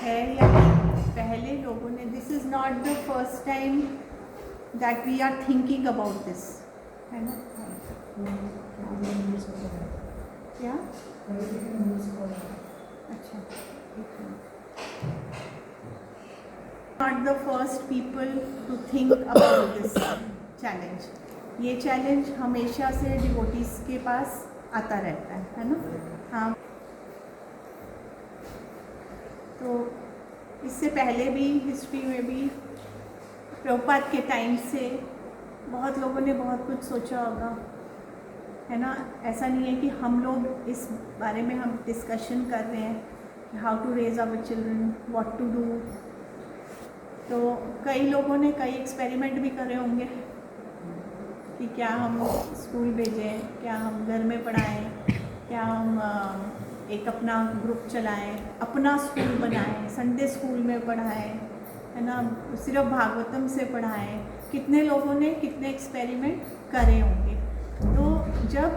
है या पहले लोगों ने, this is not the first time that we are thinking about this, है ना? क्या? अच्छा, not the first people to think about this challenge. ये चैलेंज हमेशा से डिवोटीज़ के पास आता रहता है ना? हाँ, तो इससे पहले भी हिस्ट्री में भी प्रभुपाद के टाइम से बहुत लोगों ने बहुत कुछ सोचा होगा, है ना? ऐसा नहीं है कि हम लोग इस बारे में हम डिस्कशन कर रहे हैं how to raise our children, what to do. तो कई लोगों ने कई एक्सपेरिमेंट भी करे होंगे कि क्या हम स्कूल भेजें, क्या हम घर में पढ़ाएं, क्या हम एक अपना ग्रुप चलाएं, अपना स्कूल बनाएं, संडे स्कूल में पढ़ाएं, है ना? सिर्फ भागवतम से पढ़ाएं। कितने लोगों ने कितने एक्सपेरिमेंट करे होंगे। तो जब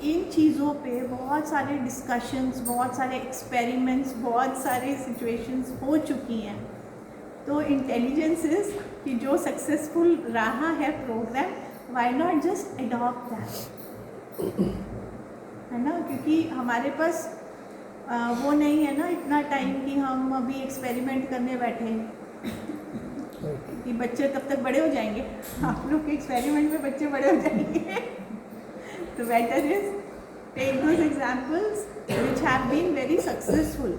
इन चीज़ों पे बहुत सारे डिस्कशंस, बहुत सारे एक्सपेरिमेंट्स, बहुत सारे सिचुएशंस हो चुकी हैं, तो इंटेलिजेंस इज कि जो सक्सेसफुल रहा है program, why not just adopt that, है ना? क्योंकि हमारे पास वो नहीं है ना इतना टाइम कि हम अभी एक्सपेरिमेंट करने बैठे कि बच्चे तब तक बड़े हो जाएंगे। आप लोग के एक्सपेरिमेंट में बच्चे बड़े हो जाएंगे। तो better is take those examples which have been very successful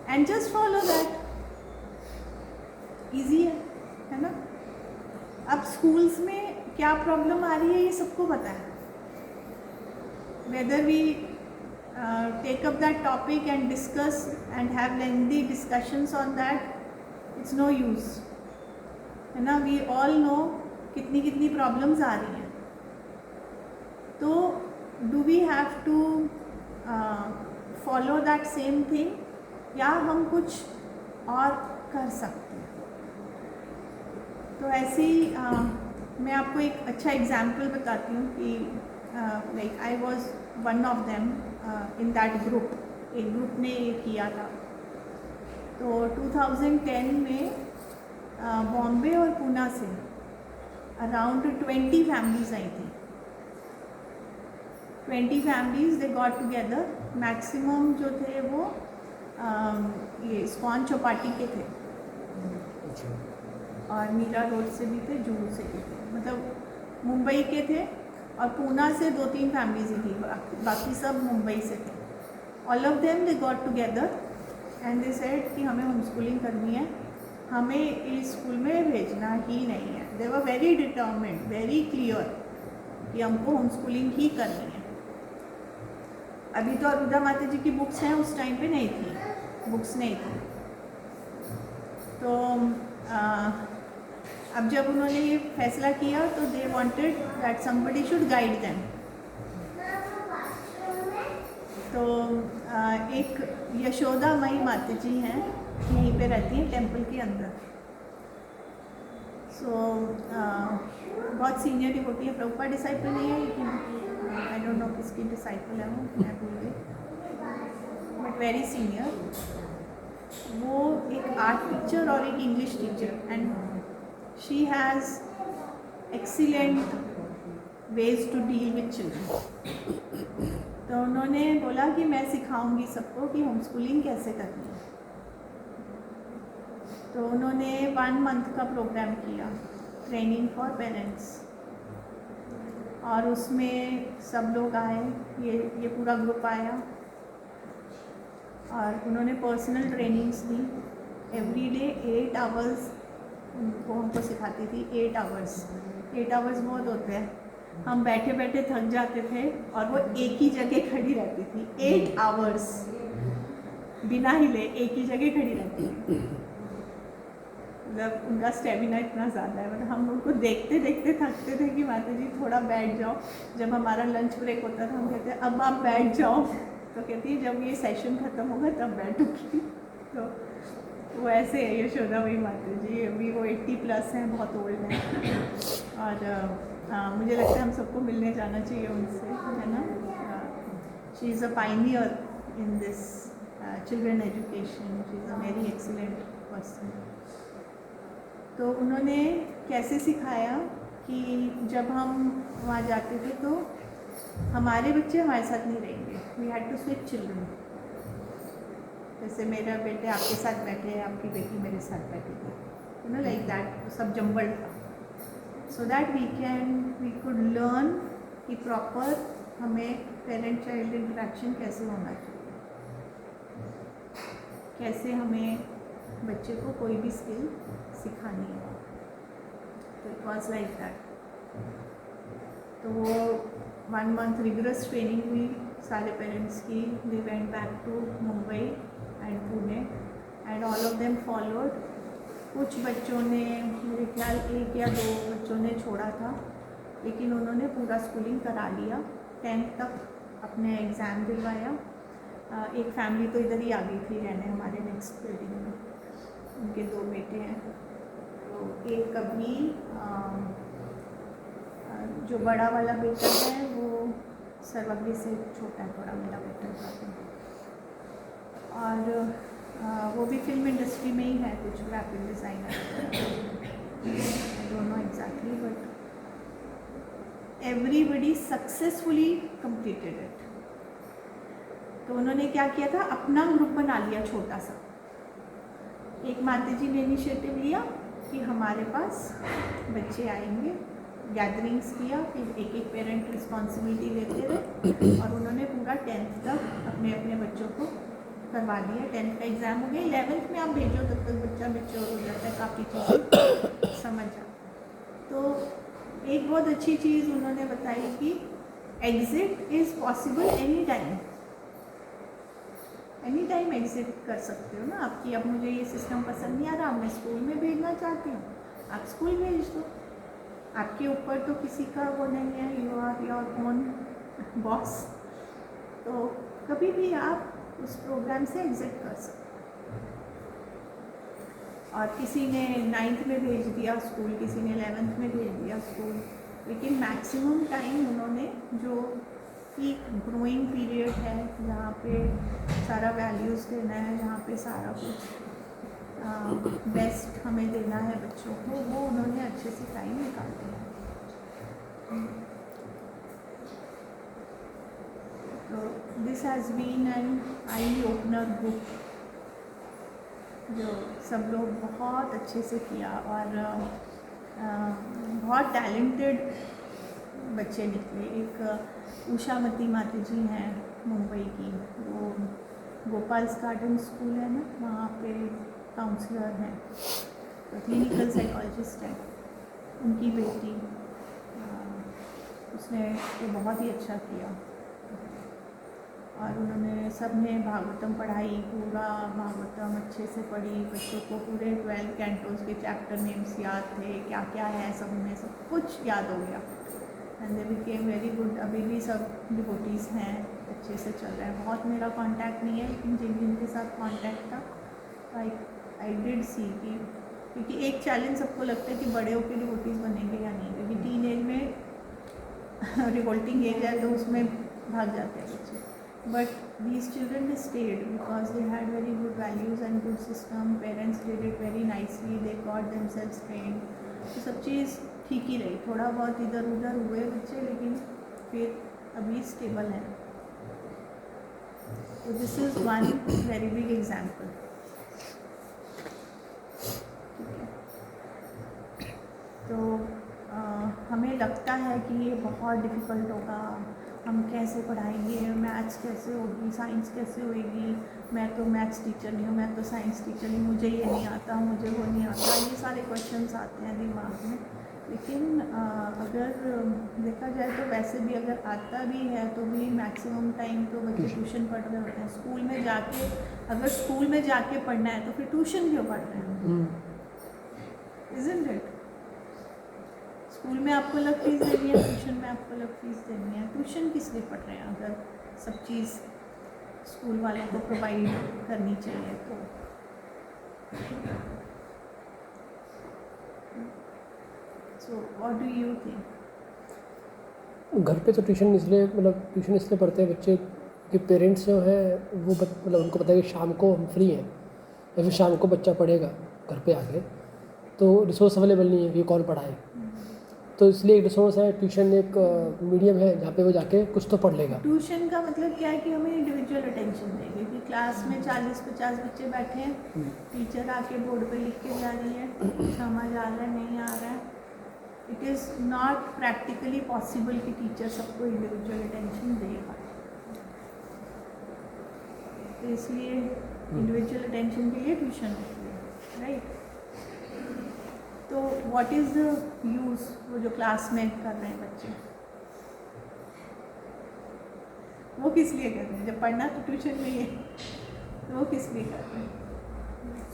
and just follow that. Easy है ना? अब स्कूल्स में क्या प्रॉब्लम आ रही है ये सबको पता है। Whether we take up that topic and discuss and have lengthy discussions on that, it's no use, है ना? वी ऑल नो कितनी कितनी प्रॉब्लम्स आ रही हैं। तो do we have to follow that same thing या हम कुछ और कर सकते हैं? तो ऐसे ही मैं आपको एक अच्छा एग्जाम्पल बताती हूँ कि like I was one of them in that group. एक ग्रुप ने ये किया था। तो 2010 में बॉम्बे और पूना से अराउंड 20 फैमिलीज आई थी। 20 families they got together. Maximum जो थे वो ये इस्कॉन चौपाटी के थे और मीरा रोड से भी थे, जुहू से भी थे, मतलब मुंबई के थे। और पूना से 2-3 फैमिलीज ही थी, बाकी सब मुंबई से थे। All of them they got together and they said कि हमें होम स्कूलिंग करनी है, हमें इस स्कूल में भेजना ही नहीं है। They were very determined, very clear कि हमको होम स्कूलिंग ही करनी है। अभी तो अरुदा माता जी की बुक्स हैं, उस टाइम पे नहीं थी, बुक्स नहीं थी। तो अब जब उन्होंने ये फैसला किया तो they wanted that somebody should guide them. तो एक यशोदा मई माता जी हैं, यहीं पे रहती हैं टेम्पल के अंदर। सो बहुत सीनियर डिवोटी है, प्रभुपाद डिसाइपल नहीं है, लेकिन आई डोंट नो किसकी डिसाइपल है वो, मैं भूल गई, बट वेरी सीनियर। वो एक आर्ट टीचर और एक English teacher, and she has excellent ways to deal with children. तो उन्होंने बोला कि मैं सिखाऊंगी सबको कि होम स्कूलिंग कैसे करनी है। तो उन्होंने 1 मंथ का प्रोग्राम किया, ट्रेनिंग फॉर पेरेंट्स, और उसमें सब लोग आए, ये पूरा ग्रुप आया और उन्होंने पर्सनल ट्रेनिंग्स दी। एवरी डे 8 आवर्स उनको हमको सिखाती थी। 8 आवर्स बहुत होते हैं, हम बैठे बैठे थक जाते थे और वो एक ही जगह खड़ी रहती थी 8 आवर्स बिना हिले, एक ही जगह खड़ी रहती थी। मतलब उनका स्टेमिना इतना ज़्यादा है, मतलब हम उनको देखते देखते थकते थे कि माता जी थोड़ा बैठ जाओ। जब हमारा लंच ब्रेक होता था हम कहते अब आप बैठ जाओ, तो कहती है जब ये सेशन ख़त्म होगा तब बैठूँगी। तो वो ऐसे है यशोदा वही माता जी, अभी वो 80+ हैं, बहुत ओल्ड हैं। और मुझे लगता है हम सबको मिलने जाना चाहिए उनसे, है ना? She is a pioneer in this children education, she is a very excellent person. तो उन्होंने कैसे सिखाया कि जब हम वहाँ जाते थे तो हमारे बच्चे हमारे साथ नहीं रहेंगे, we had to switch children. जैसे मेरा बेटे आपके साथ बैठे हैं, आपकी बेटी मेरे साथ बैठी थी, यू नो लाइक दैट, सब जम्बल था, so that we could learn कि प्रॉपर हमें पेरेंट चाइल्ड इंटरेक्शन कैसे होना चाहिए, कैसे हमें बच्चे को कोई भी स्किल सिखानी है। तो इट वॉज लाइक दैट। तो वो 1 month रिगरस ट्रेनिंग हुई सारे पेरेंट्स की। They went back to Mumbai and Pune and all of them followed. कुछ बच्चों ने, मेरे ख्याल 1 या 2 बच्चों ने छोड़ा था, लेकिन उन्होंने पूरा स्कूलिंग करा लिया, 10th तक अपने एग्ज़ाम दिलवाया। एक फैमिली तो इधर ही आ गई थी रहने हमारे नेक्स्ट बिल्डिंग में, उनके 2 बेटे हैं। तो एक अभी जो बड़ा वाला बेटा है वो सर्वज्ञ से छोटा है थोड़ा, मेरा बेटा था। और वो भी फिल्म इंडस्ट्री में ही है, कुछ graphic designer, I don't know exactly, but everybody successfully completed it. तो उन्होंने क्या किया था, अपना ग्रुप बना लिया छोटा सा। एक माता जी ने इनिशिएटिव लिया कि हमारे पास बच्चे आएंगे, गैदरिंग्स किया, फिर एक एक पेरेंट रिस्पॉन्सिबिलिटी लेते रहे, और उन्होंने पूरा 10th तक अपने अपने बच्चों को करवा दिया। 10th का एग्ज़ाम हो गया, 11th में आप भेजो, तब तक बच्चा मैच्योर हो जाता है, काफ़ी चीज़ें समझ जाता है। तो एक बहुत अच्छी चीज़ उन्होंने बताई कि exit is possible any time exit कर सकते हो ना आपकी। अब मुझे ये सिस्टम पसंद नहीं आ रहा, मैं स्कूल में भेजना चाहती हूँ, आप स्कूल भेज दो, आपके ऊपर तो किसी का वो नहीं है, you are your own boss. तो कभी भी आप उस प्रोग्राम से एग्ज़िट कर सकते। और किसी ने 9th में भेज दिया स्कूल, किसी ने 11th में भेज दिया स्कूल, लेकिन मैक्सिमम टाइम उन्होंने जो पीक ग्रोइंग पीरियड है, जहाँ पे सारा वैल्यूज़ देना है, जहाँ पे सारा कुछ बेस्ट हमें देना है बच्चों को, वो उन्होंने अच्छे से टाइम निकाल दिया। तो this has been an eye opener book, जो सब लोग बहुत अच्छे से किया, और बहुत टैलेंटेड बच्चे निकले। एक उषामती माता जी हैं मुंबई की, वो गोपाल्स गार्डन स्कूल है ना, वहाँ पे काउंसलर हैं, तो क्लिनिकल साइकोलॉजिस्ट हैं। उनकी बेटी, उसने तो बहुत ही अच्छा किया, और उन्होंने सब ने भागवतम पढ़ाई, पूरा भागवतम अच्छे से पढ़ी, बच्चों को पूरे 12 कैंटोस के चैप्टर नेम्स याद थे, क्या क्या है सब में, सब कुछ याद हो गया, and they became very good. अभी भी सब डिवोटीज़ हैं, अच्छे से चल रहा है। बहुत मेरा कांटेक्ट नहीं है, लेकिन जिन जिनके साथ कांटेक्ट था, आई डिड सी कि, क्योंकि एक चैलेंज सबको लगता है कि बड़े होकर डिवोटीज़ बनेंगे या नहीं, क्योंकि टीन एज में रिवोल्टिंग एज है, तो उसमें भाग जाते हैं बच्चे। But these children stayed because they had very good values and good system. Parents did it very nicely, they got themselves trained. तो सब चीज़ ठीक ही रही, थोड़ा बहुत इधर उधर हुए बच्चे, लेकिन फिर अभी स्टेबल है। तो this is one very big example. तो हमें लगता है कि ये बहुत डिफ़िकल्ट होगा, हम कैसे पढ़ाएंगे, मैथ्स कैसे होगी, साइंस कैसे होएगी, मैं तो मैथ्स टीचर नहीं हूँ, मैं तो साइंस टीचर नहीं, मुझे ये नहीं आता, मुझे वो नहीं आता, ये सारे क्वेश्चंस आते हैं दिमाग में। लेकिन अगर देखा जाए तो वैसे भी अगर आता भी है तो भी मैक्सिमम टाइम तो बच्चे ट्यूशन पढ़ रहे होते हैं। स्कूल में जाके, अगर स्कूल में जाके पढ़ना है तो फिर ट्यूशन क्यों पढ़ रहे हैं? Isn't it? स्कूल में आपको अलग फीस देनी है, ट्यूशन में आपको अलग फीस देनी है। ट्यूशन किस लिए पढ़ रहे हैं अगर सब चीज़ स्कूल वालों को प्रोवाइड करनी चाहिए तो? So what do you think? घर पे तो ट्यूशन इसलिए पढ़ते हैं बच्चे कि पेरेंट्स जो है वो मतलब उनको पता है कि शाम को हम फ्री हैं, या फिर शाम को बच्चा पढ़ेगा घर पे आके, तो रिसोर्स अवेलेबल नहीं है कि कौन पढ़ाए। तो इसलिए एक रिसोर्स है, ट्यूशन एक मीडियम है जहाँ पे वो जाके कुछ तो पढ़ लेगा। ट्यूशन का मतलब क्या है कि हमें इंडिविजुअल अटेंशन देगी कि क्लास में 40-50 बच्चे बैठे हैं, टीचर आके बोर्ड पे लिख के जा रही है, समझ आ रहा है नहीं आ रहा है। It is not practically possible कि टीचर सबको इंडिविजुअल अटेंशन दे पाए, तो इसलिए इंडिविजुअल अटेंशन के लिए ट्यूशन होती है, राइट। तो व्हाट इज़ द यूज़, वो जो क्लास में कर रहे हैं बच्चे, वो किस लिए कर रहे हैं? जब पढ़ना तो ट्यूशन में ही है, तो वो किस लिए कर रहे हैं?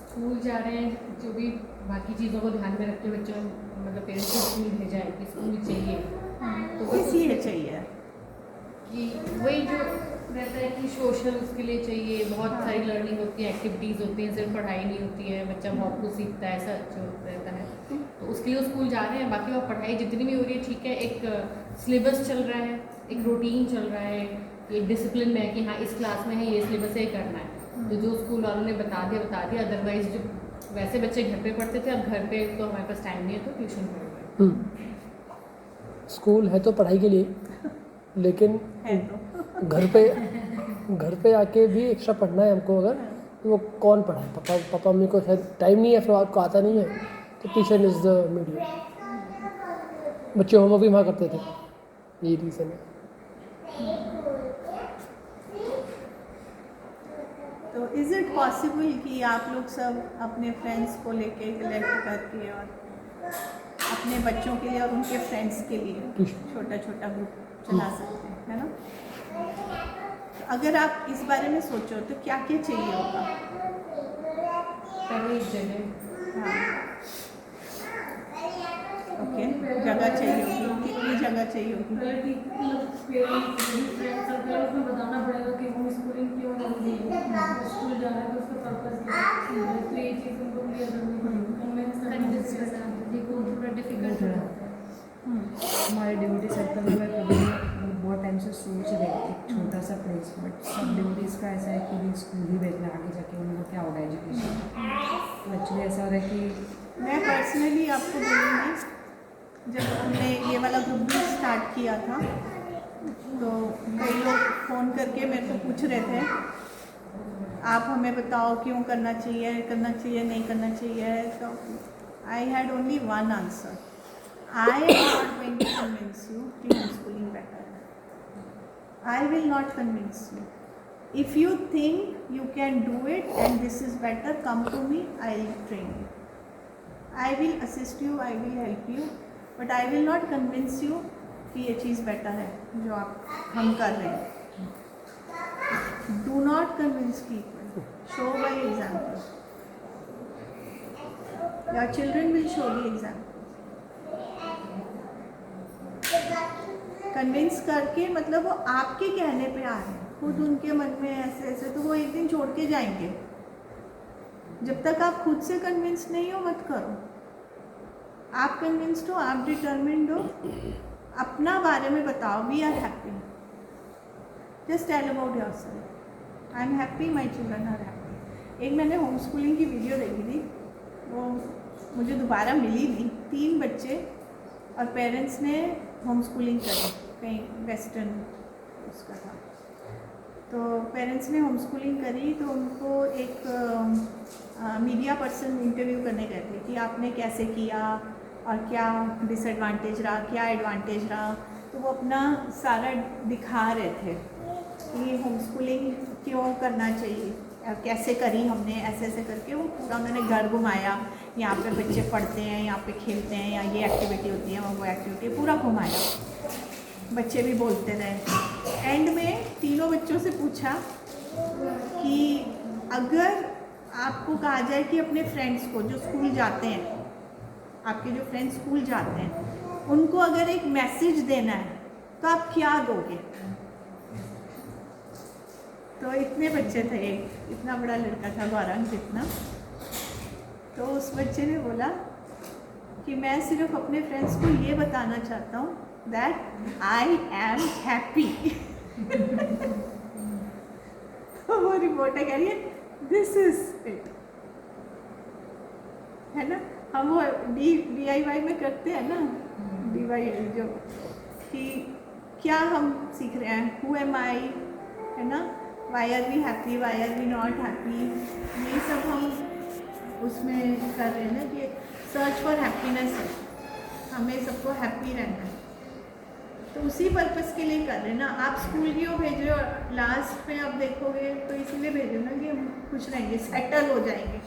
स्कूल जा रहे हैं, जो भी बाकी चीज़ों को ध्यान में रख के बच्चों मतलब पेरेंट्स को स्कूल भेजा है कि स्कूल चाहिए, तो इसलिए चाहिए कि वही जो रहता है कि सोशल उसके लिए चाहिए, बहुत सारी लर्निंग होती है, एक्टिविटीज़ होती हैं, सिर्फ पढ़ाई नहीं होती है, बच्चा बहुत कुछ सीखता है, ऐसा जो रहता है। तो उसके लिए वो स्कूल जा रहे हैं, बाकी वो पढ़ाई जितनी भी हो रही है ठीक है, एक सिलेबस चल रहा है, एक रूटीन चल रहा है, एक डिसिप्लिन में है कि हाँ इस क्लास में है, ये सिलेबस है, ये करना है। तो जो स्कूल वालों ने बता दिया, अदरवाइज जो वैसे बच्चे घर पे पढ़ते थे, अब घर पे तो हमारे पास टाइम नहीं है तो ट्यूशन पढ़ रहे हैं। स्कूल है तो पढ़ाई के लिए, लेकिन है तो घर पे आके भी एक्स्ट्रा पढ़ना है हमको अगर, तो वो कौन पढ़ाए? पापा मम्मी को शायद टाइम नहीं है, फिर आपको आता नहीं है, तो ट्यूशन इज़ द मीडियम। बच्चे होमवर्क भी वहाँ करते थे, यही रीज़न है। तो इज़ इट पॉसिबल कि आप लोग सब अपने फ्रेंड्स को लेके कलेक्ट करके और अपने बच्चों के लिए और उनके फ्रेंड्स के लिए छोटा छोटा ग्रुप चला सकते हैं, है ना? तो अगर आप इस बारे में सोचो तो क्या क्या चाहिए होगा? पहले एक जगह, हाँ, ओके, जगह चाहिए होगी, कितनी जगह चाहिए होगी? उसमें बताना पड़ेगा कि होम स्कूलिंग क्यों जरूरी है, स्कूल जा रहा है तो उसका पर्पस क्या है, तो ये चीज़ उनको क्लियर करनी पड़ेगी। देखो थोड़ा डिफिकल्ट हो जाता है। हमारे डिवोटी सर्कल में कभी बहुत टाइम से सोच रहे थे एक छोटा सा प्लेस, बट सब डिवोटीज़ का ऐसा है कि भी स्कूल ही भेजना, आगे जाके उनको क्या होगा एजुकेशन। तो एक्चुअली ऐसा हो रहा है कि मैं पर्सनली आपको बोलूँगी, जब हमने ये वाला ग्रुप भी स्टार्ट किया था तो कई लोग फ़ोन करके मेरे को पूछ रहे थे, आप हमें बताओ क्यों करना चाहिए नहीं करना चाहिए। तो I had only one answer, I am not going to convince you कि होम स्कूलिंग बेटर है। I will not convince you. If you think you can do it and this is better, come to me, I will train you, I will assist you, I will help you, but I will not convince you कि ये चीज़ better है जो हम कर रहे हैं। Do not convince people, show by example. Your children will show the example. Convince करके मतलब वो आपके कहने पे आ रहे हैं, खुद उनके मन में ऐसे ऐसे, तो वो एक दिन छोड़ के जाएंगे। जब तक आप खुद से कन्विंस नहीं हो मत करो। आप कन्विंस्ड हो, आप डिटर्मिन्ड हो, अपना बारे में बताओ, we are happy, just tell about yourself, I am happy, my children are happy. एक मैंने होम स्कूलिंग की वीडियो देखी थी, वो मुझे दोबारा मिली नहीं। 3 बच्चे और पेरेंट्स ने होम स्कूलिंग करी, कहीं वेस्टर्न उसका था। तो पेरेंट्स ने होम स्कूलिंग करी तो उनको एक मीडिया पर्सन इंटरव्यू करने गए थे कि आपने कैसे किया और क्या डिसएडवांटेज रहा, क्या एडवांटेज रहा। तो वो अपना सारा दिखा रहे थे कि होम स्कूलिंग क्यों करना चाहिए, कैसे करी हमने, ऐसे ऐसे करके वो पूरा उन्होंने घर घुमाया, यहाँ पे बच्चे पढ़ते हैं, यहाँ पे खेलते हैं, या ये एक्टिविटी होती है, वो एक्टिविटी, पूरा घुमाया। बच्चे भी बोलते रहे। एंड में तीनों बच्चों से पूछा कि अगर आपको कहा जाए कि अपने फ्रेंड्स को जो स्कूल जाते हैं, आपके जो फ्रेंड्स स्कूल जाते हैं, उनको अगर एक मैसेज देना है तो आप क्या दोगे? तो इतने बच्चे थे, एक इतना बड़ा लड़का था, गौरंग जितना। तो उस बच्चे ने बोला कि मैं सिर्फ अपने फ्रेंड्स को ये बताना चाहता हूँ दैट आई एम हैप्पी। तो वो रिपोर्टर कह रही है दिस इज इट, हम वो DIY में करते हैं ना, DIY जो कि क्या हम सीख रहे हैं, हु एम आई, है ना, why are we happy, why are we not happy, ये सब हम उसमें कर रहे हैं ना कि सर्च फॉर हैप्पीनेस है, हमें सबको हैप्पी रहना है। तो उसी पर्पस के लिए कर रहे हैं ना। आप स्कूल क्यों भेज रहे हो, लास्ट में आप देखोगे तो इसीलिए भेज रहे हो ना कि हम खुश रहेंगे, सेटल हो जाएंगे,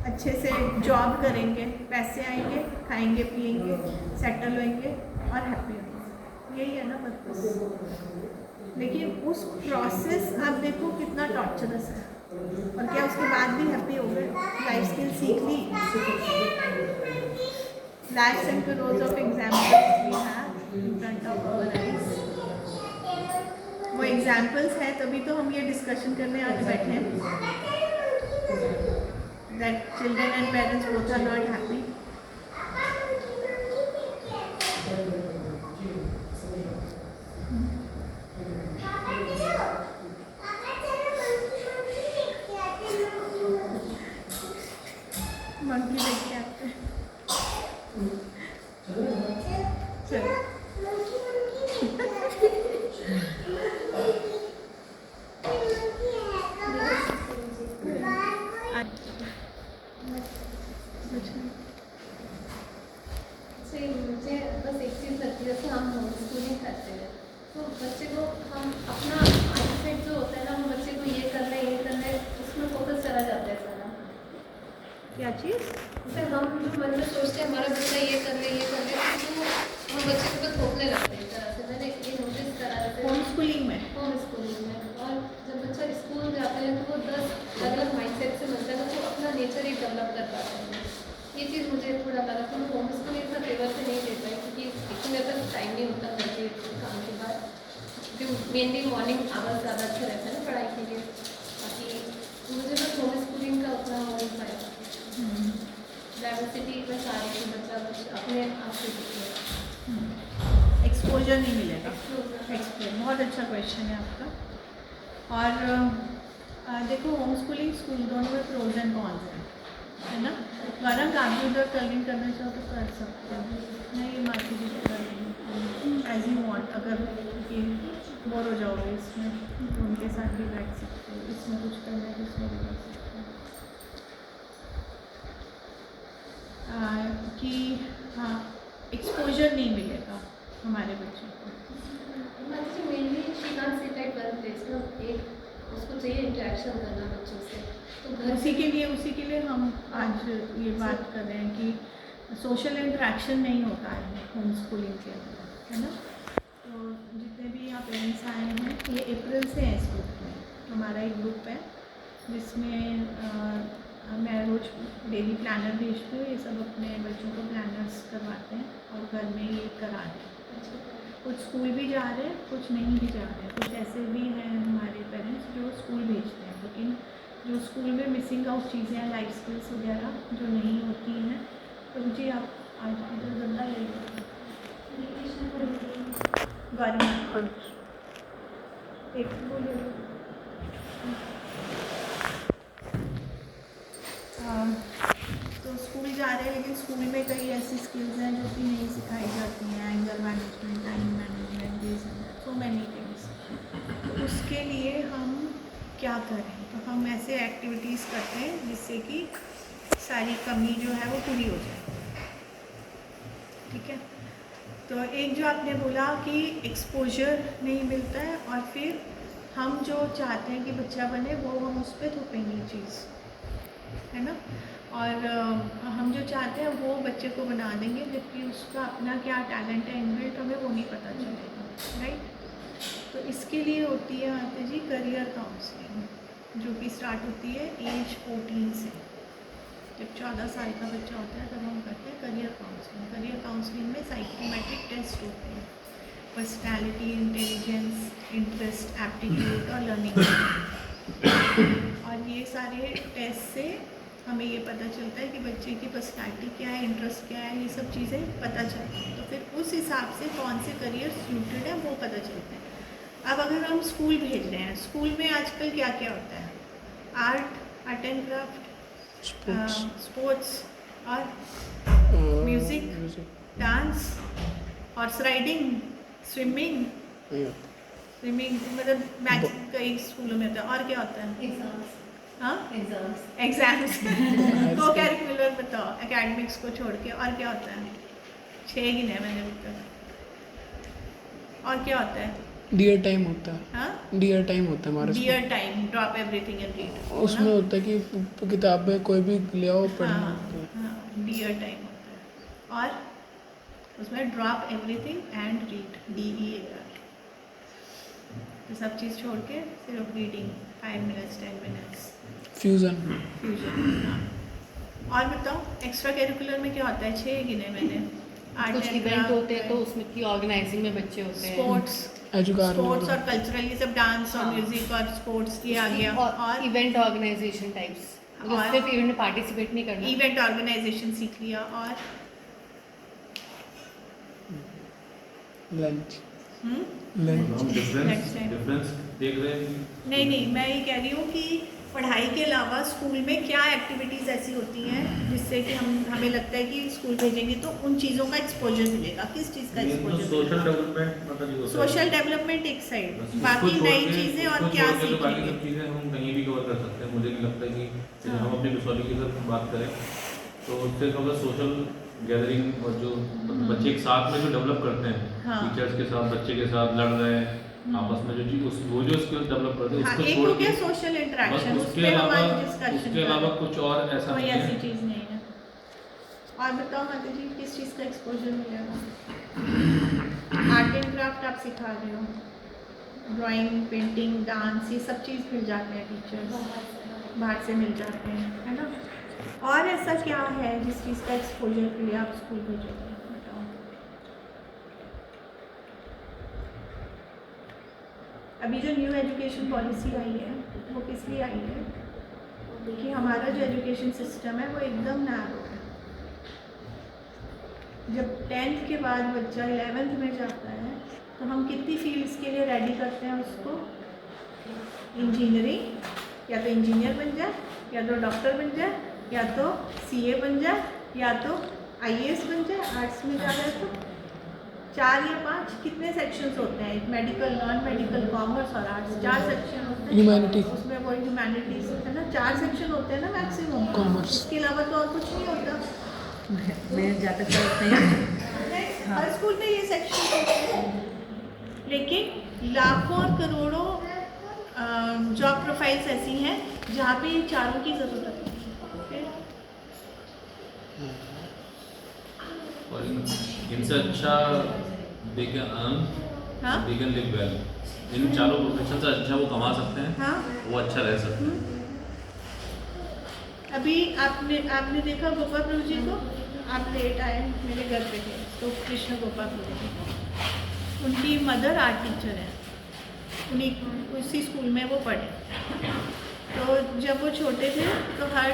अच्छे से जॉब करेंगे, पैसे आएंगे, खाएंगे पिएंगे, सेटल होंगे और हैप्पी होंगे, यही है ना पर्पस। लेकिन उस प्रोसेस आप देखो कितना टॉर्चरस है, और क्या उसके बाद भी हैप्पी हो गए, लाइफ स्किल सीख ली, lakhs and crores of examples we have in front of our eyes। वो एग्जाम्पल्स हैं तभी तो हम ये डिस्कशन करने आज बैठे हैं, that children and parents both are not happy। Monkey देख के आते हैं, चलो मुझे बस एक चीज़ लगती है, जैसे हम होम स्कूलिंग करते हैं तो बच्चे को हम अपना माइंडसेट जो होता है ना, हम बच्चे को ये करना है ये करना है, उसमें फोकस चला जाता है सारा। क्या चीज़, जैसे हम जो मन में सोचते हैं हमारा बच्चा ये कर ले ये कर ले, तो हम बच्चे के ऊपर थोपने लगते हैं एक तरह से। मैंने ये नोटिस करा है होम स्कूलिंग में। होम स्कूलिंग में, और जब बच्चा स्कूल जाता है तो वो 10 अलग माइंडसेट से मिलता है, तो वो अपना नेचर ही डेवलप कर पाता है। ये चीज़ मुझे थोड़ा लगा, तो मैं होम स्कूल इतना फेवर से नहीं दे पाई, क्योंकि एक मेरे पास टाइम नहीं होता घर के काम के बाद, क्योंकि मेनली मॉर्निंग आवर्स ज़्यादा अच्छा रहता है ना पढ़ाई के लिए। बाकी मुझे बस होम स्कूलिंग का उतना हो नहीं पाया, डाइवर्सिटी में सारे के बच्चा कुछ अपने आप से सीखे, एक्सपोजर नहीं मिलेगा। एक्सपोजर। एक्सपोजर बहुत अच्छा क्वेश्चन है आपका। और देखो होम स्कूलिंग स्कूल दोनों में प्रोज एंड कॉन्स हैं, है ना। वरना कंप्यूटर कलिंग करना चाहो तो कर सकते हो, नहीं मार्केट जी कर लेंगे एज यू वांट। अगर कि बोर हो जाओगे इसमें तो उनके साथ भी बैठ सकते हो, इसमें कुछ करना है तो इसमें भी कर सकते हो। कि हाँ, एक्सपोजर नहीं मिलेगा हमारे बच्चों को। Mainly she not sit at one place ना, एक उसको चाहिए इंटरेक्शन करना बच्चों से, तो घर उसी के लिए हम आज ये बात कर रहे हैं कि सोशल इंटरेक्शन नहीं होता है होम स्कूलिंग के अंदर, है ना। तो जितने भी यहाँ पेरेंट्स आए हैं, ये अप्रैल से हैं इस ग्रुप में। हमारा एक ग्रुप है जिसमें मैं रोज़ डेली प्लानर भेजती हूँ, ये सब अपने बच्चों को प्लानर्स करवाते हैं और घर में ये करा रहे हैं। कुछ स्कूल भी जा रहे हैं, कुछ नहीं भी जा रहे हैं, कुछ ऐसे भी हैं हमारे पेरेंट्स जो स्कूल भेजते हैं, लेकिन जो स्कूल में मिसिंग आउट चीज़ें हैं, लाइफ स्किल्स वगैरह जो नहीं होती हैं। तो जी आप आज इधर गंदा ले गवर्नमेंट एक बोलिए। तो स्कूल जा रहे हैं, लेकिन स्कूल में कई ऐसी स्किल्स हैं जो कि नहीं सिखाई जाती हैं, anger management, time management, this so many things. तो उसके लिए हम क्या करें, तो हम ऐसे एक्टिविटीज़ करते हैं जिससे कि सारी कमी जो है वो पूरी हो जाए, ठीक है। तो एक जो आपने बोला कि एक्सपोजर नहीं मिलता है, और फिर हम जो चाहते हैं कि बच्चा बने वो हम उस पर थोपेंगे चीज़, है ना। और हम जो चाहते हैं वो बच्चे को बना देंगे, जबकि उसका अपना क्या टैलेंट है इनबिल्ट, हमें वो नहीं पता चलेगा, राइट। तो इसके लिए होती है आते जी करियर काउंसलिंग, जो कि स्टार्ट होती है एज 14 से। जब 14 साल का बच्चा होता है तब हम करते हैं करियर काउंसलिंग। करियर काउंसलिंग में साइकोमेट्रिक टेस्ट होते हैं, पर्सनैलिटी, इंटेलिजेंस, इंटरेस्ट, एप्टीट्यूड और लर्निंग। और ये सारे टेस्ट से हमें ये पता चलता है कि बच्चे की पर्सनैलिटी क्या है, इंटरेस्ट क्या है, ये सब चीज़ें पता चलती हैं। तो फिर उस हिसाब से कौन से करियर सूटेड है वो पता चलता है। अब अगर हम स्कूल भेज रहे हैं, स्कूल में आजकल क्या क्या होता है, आर्ट एंड क्राफ्ट, स्पोर्ट्स और music, dance, horse riding, swimming मतलब मैच कई स्कूलों में होता है। और क्या होता है? एग्जाम्स हाँ, एग्जाम्स एग्जाम्स को कैरिकुलर बताओ, एकेडमिक्स को छोड़ के और क्या होता है? 6 गिने मैंने अभी तक। और क्या होता है? डियर टाइम होता है। हाँ, डियर टाइम होता है हमारे dear time, drop everything and read. उसमें होता है कि किताबें कोई भी ले आओ पढ़ना हाँ होता है। हाँ, डियर टाइम होता है। और उसमें drop everything and read, DEAR। तो सब चीज़ छोड़ के सिर्फ reading 5 minutes 10 minutes fusion. Fusion. हाँ, और बताओ एक्स्ट्रा करिकुलर में क्या होता है? 6 गिने मैंने। आर्ट कुछ एंड इवेंट क्राफ्ट होते हैं तो उसमें की ऑर्गेनाइजिंग में बच्चे होते हैं। स्पोर्ट्स, एजुकार स्पोर्ट्स और कल्चरल, ये सब डांस और हाँ। म्यूजिक और स्पोर्ट्स ये आ गया। और इवेंट ऑर्गेनाइजेशन टाइप्स, और- सिर्फ इवेंट में पार्टिसिपेट नहीं करना। इवेंट ऑर्गेनाइजेशन सीख लिया। और लंच लंच हम Next time. डिफरेंस देख रहे हैं कि नहीं, मैं ये कह रही हूँ कि पढ़ाई के अलावा स्कूल में क्या एक्टिविटीज़ ऐसी होती हैं जिससे कि हमें लगता है कि स्कूल भेजेंगे तो उन चीज़ों का एक्सपोजर मिलेगा। किस चीज़ का एक्सपोजर? सोशल डेवलपमेंट मतलब ये होता है। सोशल डेवलपमेंट एक साइड, बस बाकी उसको छोड़ नई के- चीज़ें और उसको क्या छोड़ के तो बाकी सीखेंगे। सब चीज़ें हम कहीं भी कवर कर सकते हैं। मुझे नहीं लगता कि जैसे हाँ। हम अपनी मिसौली की अगर बात करें तो उससे थोड़ा सोशल गैदरिंग और जो बच्चे एक साथ में जो डेवलप करते हैं, हाँ। टीचर्स के साथ, बच्चे के साथ लड़ रहे हैं आपस में, जो चीज़ वो जो स्किल्स डेवलप करते हैं हाँ, उसको एक छोड़ हो के गया सोशल बस इंटरेक्शन, उस उसके पे अलावा हमारी डिस्कशन उसके अलावा कुछ और ऐसा कोई नहीं ऐसी है। चीज़ नहीं है। और बताओ माता जी, किस चीज़ का एक्सपोजर मिलेगा? आर्ट एंड क्राफ्ट आप सिखा रहे हो, ड्राइंग, पेंटिंग, डांस, ये सब चीज़ मिल जाते हैं टीचर्स, बाहर से मिल जाते हैं, है ना? और ऐसा क्या है जिस चीज़ का एक्सपोजर के लिए आप स्कूल भेजोगे? बताओ। अभी जो न्यू एजुकेशन पॉलिसी आई है वो किस लिए आई है? कि हमारा जो एजुकेशन सिस्टम है वो एकदम नैरो है। जब 10th के बाद बच्चा 11th में जाता है तो हम कितनी फील्ड्स के लिए रेडी करते हैं उसको? इंजीनियरिंग, या तो इंजीनियर बन जाए, या तो डॉक्टर बन जाए, या तो CA बन जाए, या तो IAS बन जाए। आर्ट्स में जा रहा है तो 4 या 5 कितने सेक्शंस होते हैं? मेडिकल, नॉन मेडिकल, कॉमर्स और आर्ट्स, 4 सेक्शन होते हैं। ह्यूमैनिटी। उसमें वो ह्यूमैनिटीज है ना, 4 सेक्शन होते हैं ना मैक्सिमम। Commerce। इसके अलावा तो और कुछ नहीं होता। मैं जहाँ तक समझती हूँ हर स्कूल में ये सेक्शन होते हैं, लेकिन लाखों और करोड़ों जॉब प्रोफाइल्स ऐसी हैं जहाँ पे ये चारों की ज़रूरत है। फिर और इनसे अच्छा दे कैन अर्न, हाँ दे कैन लिव वेल। इन चारों प्रोफेशन से अच्छा वो कमा सकते हैं, हाँ। वो अच्छा रह सकते हैं। अभी आपने देखा गोपाल प्रभु जी को? आप लेट आए, मेरे घर पे थे, तो कृष्ण गोपाल प्रभु जी, उनकी मदर आर्ट टीचर है, उसी स्कूल में वो पढ़े। तो जब वो छोटे थे तो हर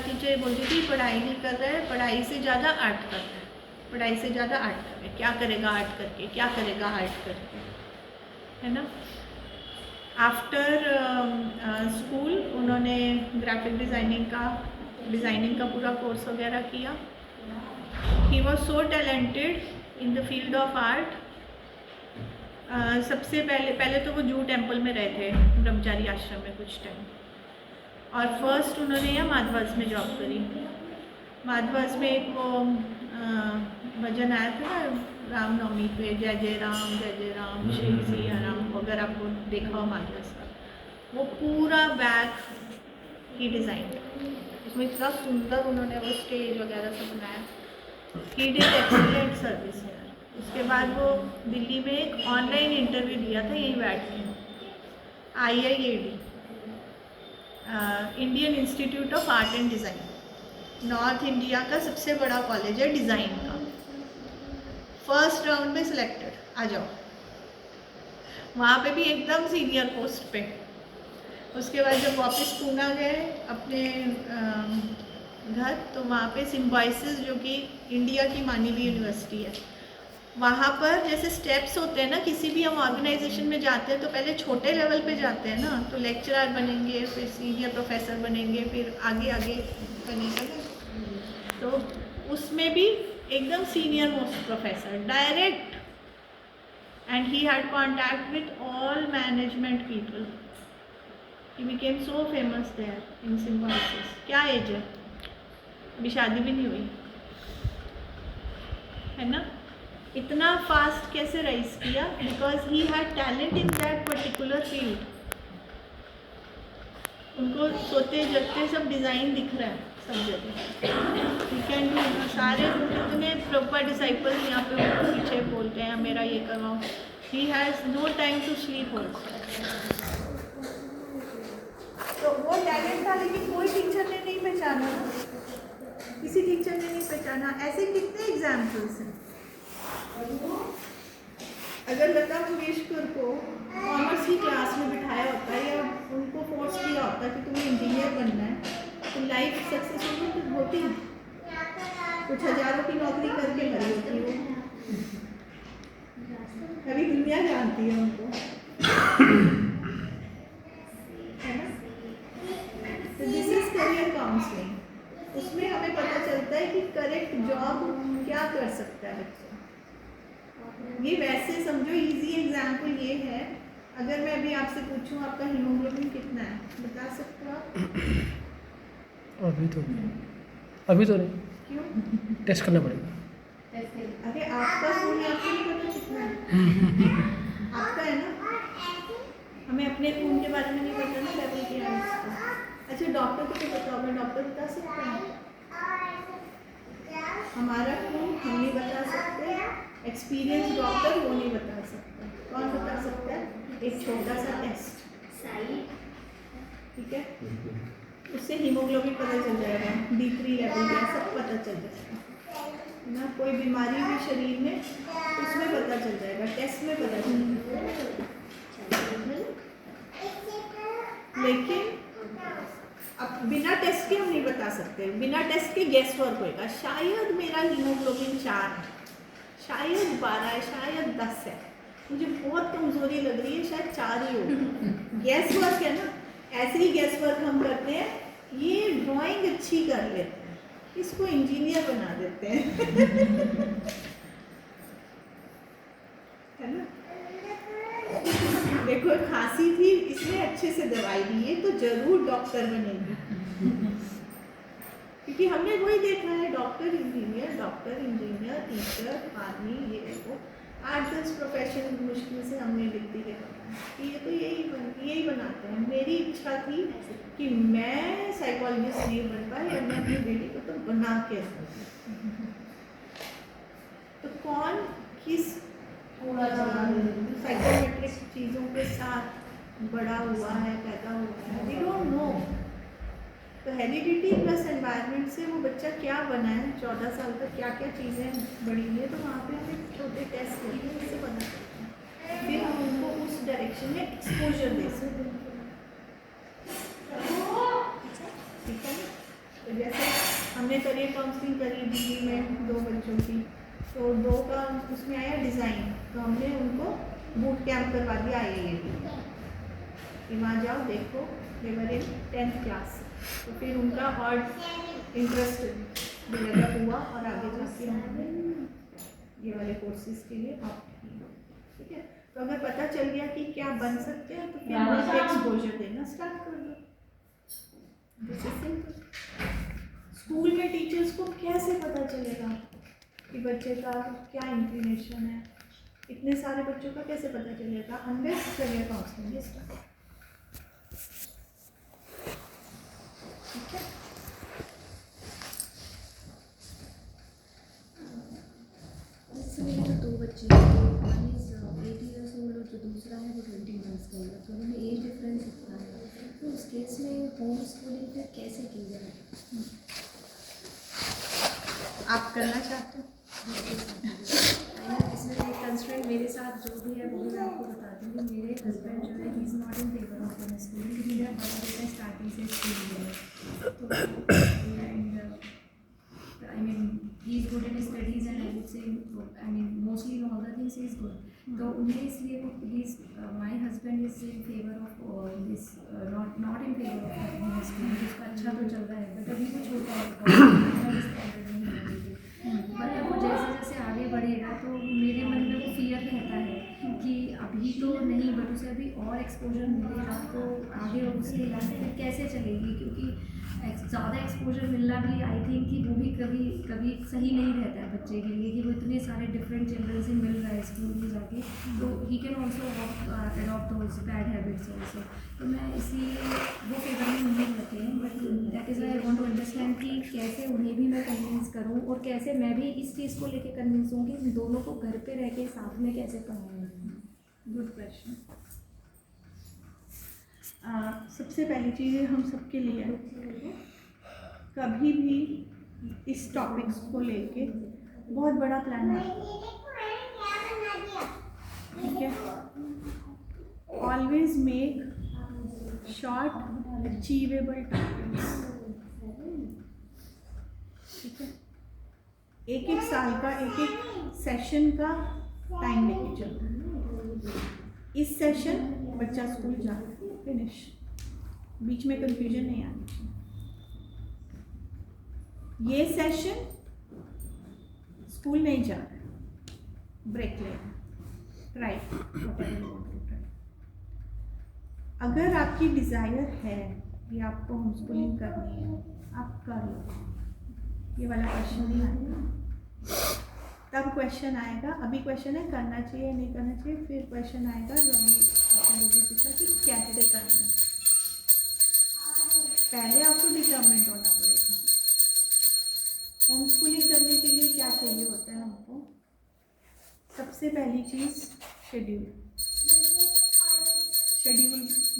टीचर बोलती थी पढ़ाई नहीं कर रहा है, पढ़ाई से ज़्यादा आर्ट कर रहा है, पढ़ाई से ज़्यादा आर्ट कर रहा है। क्या करेगा आर्ट करके, क्या करेगा आर्ट करके, है ना? आफ्टर स्कूल उन्होंने ग्राफिक डिज़ाइनिंग का पूरा कोर्स वगैरह किया। He was so talented in the field of art. सबसे पहले तो वो जू टेम्पल में रहे थे, ब्रह्मचारी आश्रम में कुछ टाइम, और फर्स्ट उन्होंने यहाँ माधवास में जॉब करी। माधवास में एक वो भजन आया था ना रामनवमी पे, जय जय राम श्री सिया राम, अगर आपको देखा हो माधवास का, वो पूरा बैक ही डिज़ाइन, उसमें इतना सुंदर उन्होंने वो स्टेज वगैरह सब बनाया। ही डिड एक्सीलेंट सर्विस है। उसके बाद वो दिल्ली में एक ऑनलाइन इंटरव्यू दिया था यहीं बैठ के, IIAD, Indian institute of art and design, north India का सबसे बड़ा कॉलेज है डिज़ाइन का। फर्स्ट राउंड में सिलेक्टेड, आ जाओ। वहाँ पे भी एकदम सीनियर पोस्ट पे। उसके बाद जब वापस पूना गए अपने घर, तो वहाँ पे सिम्बाइसिस, जो कि इंडिया की मानी हुई यूनिवर्सिटी है, वहाँ पर जैसे स्टेप्स होते हैं ना, किसी भी हम ऑर्गेनाइजेशन में जाते हैं तो पहले छोटे लेवल पे जाते हैं ना, तो लेक्चरर बनेंगे, फिर सीनियर प्रोफेसर बनेंगे, फिर आगे आगे बनेंगे ना। तो उसमें भी एकदम senior most professor direct, and he had contact with all management people. He became so famous there in Symbiosis. क्या एज है, अभी शादी भी नहीं हुई है ना. इतना फास्ट कैसे राइज किया? Because he had talent in that particular field. उनको सोते जगते सब डिज़ाइन दिख रहा है सब जगह. He can do. सारे जितने प्रॉपर डिसाइपल्स यहाँ पे उनको पीछे बोलते हैं मेरा ये करवाओ. He has no time to sleep also. तो वो टैलेंट था, लेकिन कोई टीचर ने नहीं पहचाना ना, किसी टीचर ने नहीं पहचाना. ऐसे कितने एग्जाम्पल्स हैं. अगर लता मंगेशकर को कॉमर्स की क्लास में बिठाया होता है या उनको फोर्स किया होता कि तुम्हें इंजीनियर बनना है, तो लाइफ सक्सेसफुल होती. कुछ हजारों की नौकरी करके मरी होती वो. अभी दुनिया जानती है उनको, है ना. तो दिस इज करियर काउंसलिंग. उसमें हमें पता चलता है कि करेक्ट जॉब क्या कर सकता है बच्चा. ये वैसे समझो इजी एग्जाम्पल ये है. अगर मैं अभी आपसे पूछूं आपका हीमोग्लोबिन कितना है, बता सकते हो आप? अभी तो नहीं. क्यों? टेस्ट करना पड़ेगा. अरे आपका खून है, आपको नहीं पता कितना है? आपका है ना. हमें अपने खून के बारे में नहीं पता ना, लेवल क्या है उसका. अच्छा, डॉक्टर को तो पता होगा, डॉक्टर बता सकते हैं. हमारा खून हम नहीं बता सकते, एक्सपीरियंस डॉक्टर वो नहीं बता सकता. कौन बता सकता है? एक छोटा सा टेस्ट, ठीक है, उससे हीमोग्लोबिन पता चल जाएगा, D3 लेवल क्या, सब पता चल जाएगा ना. कोई बीमारी भी शरीर में, उसमें पता चल जाएगा, टेस्ट में पता चल जाएगा. लेकिन अब बिना टेस्ट के हम नहीं बता सकते. बिना टेस्ट के गैस वर्क होएगा. शायद मेरा हीमोग्लोबिन 4 है, शायद 12 है, शायद 10 है, मुझे बहुत कमज़ोरी लग रही है, शायद 4 ही हो. गैस वर्क है ना. ऐसे ही गैस वर्क हम करते हैं. ये ड्राइंग अच्छी कर लेते हैं, इसको इंजीनियर बना देते हैं. है ना. देखो खांसी थी, इसने अच्छे से दवाई दी है, तो जरूर डॉक्टर बनेगी. क्योंकि हमने वही देखा है, डॉक्टर इंजीनियर टीचर आर्मी, ये देखो 8-10 प्रोफेशन मुश्किल से हमने गिनती के पता कि ये तो यही बनाते हैं. मेरी इच्छा थी कि मैं साइकोलॉजिस्ट नहीं बन पाई, और मैं अपनी बेटी को तो बना के. तो कौन किस साइकोमेट्रिक चीज़ों के साथ बड़ा हुआ है, पैदा हुआ है, वी डोंट नो. तो हेरिडिटी प्लस एनवायरनमेंट से वो बच्चा क्या बना है, 14 साल तक क्या क्या चीज़ें बड़ी हुई है, तो वहाँ पे हमें छोटे टेस्ट लेके उससे बना सकते हैं. फिर हम उनको उस डायरेक्शन में एक्सपोजर दे सकते हैं. ठीक है. तो जैसे हमने करियर काउंसलिंग करी दिल्ली में 2 बच्चों की, तो 2 का उसमें आया डिज़ाइन, तो हमने उनको बूट कैंप करवा दिया IIT कि वहाँ जाओ, देखो देवर इन 10th क्लास. तो फिर उनका और इंटरेस्ट डेवलप हुआ, और आगे जाके हमने ये वाले कोर्सेज के लिए ऑप्ट किया. ठीक है. तो अगर पता चल गया कि क्या बन सकते हैं, तो फिर उनको एक्सपोजर देना स्टार्ट कर दो. This is simple. स्कूल में टीचर्स को कैसे पता चलेगा कि बच्चे का क्या इंक्लिनेशन है? इतने सारे बच्चों का कैसे पता चलेगा? Unless career counselling start. ठीक है. इससे मेरे जो 2 बच्चे हैं, वन इज 8 years old और जो दूसरा है वो 20 months का है, तो उनमें एज डिफरेंस इतना है. तो उस केस में होम स्कूलिंग फिर कैसे की जाए? आप करना चाहते हो? इसमें एक कंस्ट्रेंट मेरे साथ जो भी है वो भी मैं आपको बताती हूँ. मेरे हस्बैंड जो है he is not in favour of home schooling, क्योंकि मेरा बड़ा बेटा स्टार्टिंग से स्कूल गया है. And I mean he is good in studies, and I would say I mean mostly good. तो उन्हें इसलिए my husband is in favour of this, not in favour of school. उसका अच्छा तो चल रहा है, बट अभी वो छोटा है, मतलब वो जैसे जैसे आगे बढ़ेगा तो मेरे मन में वो फियर रहता है कि अभी तो नहीं, बट उसे अभी और एक्सपोजर मिलेगा तो आगे उसकी लाइफ फिर कैसे चलेगी, क्योंकि ज़्यादा एक्सपोजर मिलना भी आई थिंक कि वो भी कभी कभी सही नहीं रहता है बच्चे के लिए, कि वो इतने सारे डिफरेंट चिल्ड्रन से मिल रहा है स्कूल में जाके, तो he can also adopt those bad habits also. तो मैं इसीलिए वो फेवर में नहीं रहते हैं, but that is why I want to understand कि कैसे उन्हें भी मैं कन्विंस करूँ और कैसे मैं भी इस चीज़ को लेके कन्विंस हूँ कि दोनों को घर पे रह के साथ में कैसे पढ़ाऊँ। Good question. सबसे पहली चीज़ हम सबके लिए कभी भी इस टॉपिक्स को लेके बहुत बड़ा प्लान है, ठीक है। Always make short achievable targets, ठीक है। एक एक साल का एक एक सेशन का टाइम लेके चलो। इस सेशन बच्चा स्कूल जा रहा है, फिनिश, बीच में कंफ्यूजन नहीं आनी चाहिए। ये सेशन स्कूल नहीं जा रहा है, ब्रेक लेना, ट्राई, अगर आपकी डिज़ायर है कि आपको होम स्कूलिंग करनी है, आप कर लो। ये वाला क्वेश्चन नहीं आएगा, तब क्वेश्चन आएगा, अभी क्वेश्चन है करना चाहिए नहीं करना चाहिए, फिर क्वेश्चन आएगा जब भी आपने वो भी पूछा कि कैसे करना है। पहले आपको डिटरमिनेट होना पड़ेगा। होम स्कूलिंग करने के लिए क्या चाहिए होता है हमको? सबसे पहली चीज़ शेड्यूल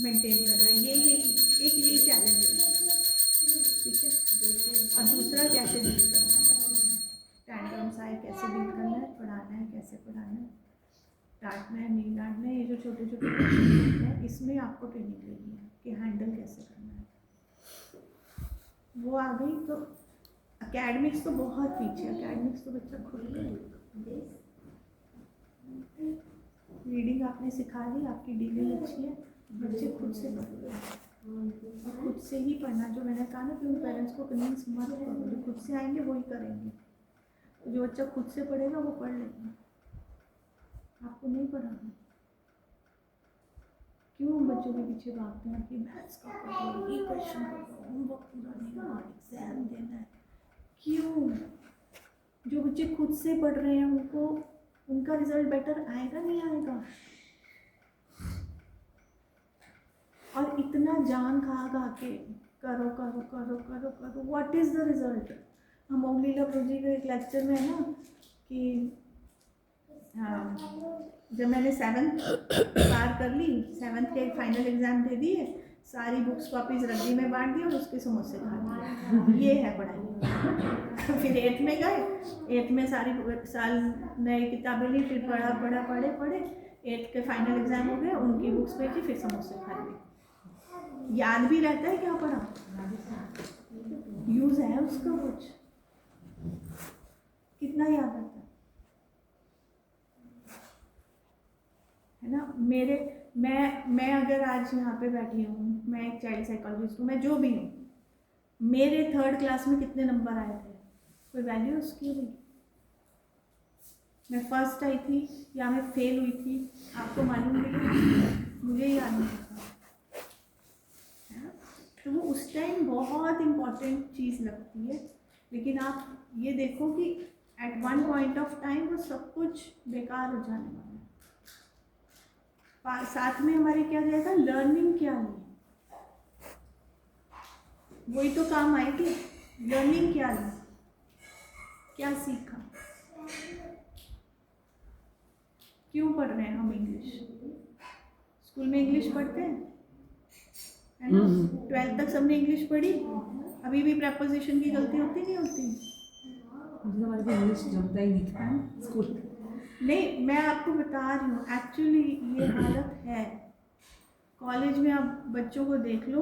मेंटेन करना, यही चैलेंज है, ठीक है। और दूसरा कैसे डील करना है, टैंट्रम्स आए कैसे डील करना है, पढ़ाना है कैसे पढ़ाना है, डांटना है नहीं डांटना है, ये जो छोटे छोटे क्वेश्चन होते हैं इसमें आपको ट्रेनिंग लेनी है कि हैंडल कैसे करना है। वो आ गई तो एकेडमिक्स तो बहुत पीछे, एकेडमिक्स तो बच्चा खुद करेगा। रीडिंग आपने सिखा दी, आपकी डीलिंग अच्छी है, बच्चे खुद से पढ़ेंगे। खुद से ही पढ़ना, जो मैंने कहा ना कि उन पेरेंट्स को कन्विंस मत करो, जो खुद से आएंगे वही करेंगे। जो बच्चा खुद से पढ़ेगा वो पढ़ लेगा, आपको नहीं पढ़ाना। क्यों हम बच्चों के पीछे भागते हैं कि मैथ्स का करो, ये क्वेश्चन करो, होमवर्क पूरा नहीं करना, एग्जाम देना है? क्यों? जो बच्चे खुद से पढ़ रहे हैं उनको उनका रिजल्ट बेटर आएगा नहीं आएगा? और इतना जान खा के करो करो करो करो करो, व्हाट इज़ द रिजल्ट? हम ओमलीला प्रोजी के एक लेक्चर में है ना कि जब मैंने 7th पार कर ली, 7th के फाइनल एग्ज़ाम दे दिए, सारी बुक्स कॉपीज रद्दी में बांट दी और उसके समोसे खा लिए, ये है पढ़ाई। फिर 8th में गए, 8th में सारी साल नई किताबें ली, फिर पढ़े 8th के फाइनल एग्ज़ाम हो गए, उनकी बुक्स भेजी, फिर समोसे खा लिए। याद भी रहता है क्या पढ़ा? यूज़ है उसका कुछ? कितना याद आता है ना? मैं अगर आज यहाँ पे बैठी हूँ, मैं एक चाइल्ड साइकोलॉजिस्ट हूँ, मैं जो भी हूँ, मेरे 3rd क्लास में कितने नंबर आए थे? कोई वैल्यू उसकी नहीं। मैं फर्स्ट आई थी या मैं फेल हुई थी, आपको मालूम नहीं, मुझे याद नहीं था, है ना? तो वो उस टाइम बहुत इम्पोर्टेंट चीज़ लगती है, लेकिन आप ये देखो कि at one point of time वो सब कुछ बेकार हो जाने वाला है। साथ में हमारे क्या जाएगा? लर्निंग क्या नहीं, वही तो काम आएगी। लर्निंग क्या नहीं, क्या सीखा, क्यों पढ़ रहे हैं हम इंग्लिश? स्कूल में इंग्लिश पढ़ते हैं, है ना? 12th तक सबने इंग्लिश पढ़ी, अभी भी प्रेपोजिशन की गलती होती नहीं होती? हमारे को इंग्लिश जमता ही नहीं था स्कूल। नहीं, मैं आपको बता रही हूँ, एक्चुअली ये हालत है। कॉलेज में आप बच्चों को देख लो,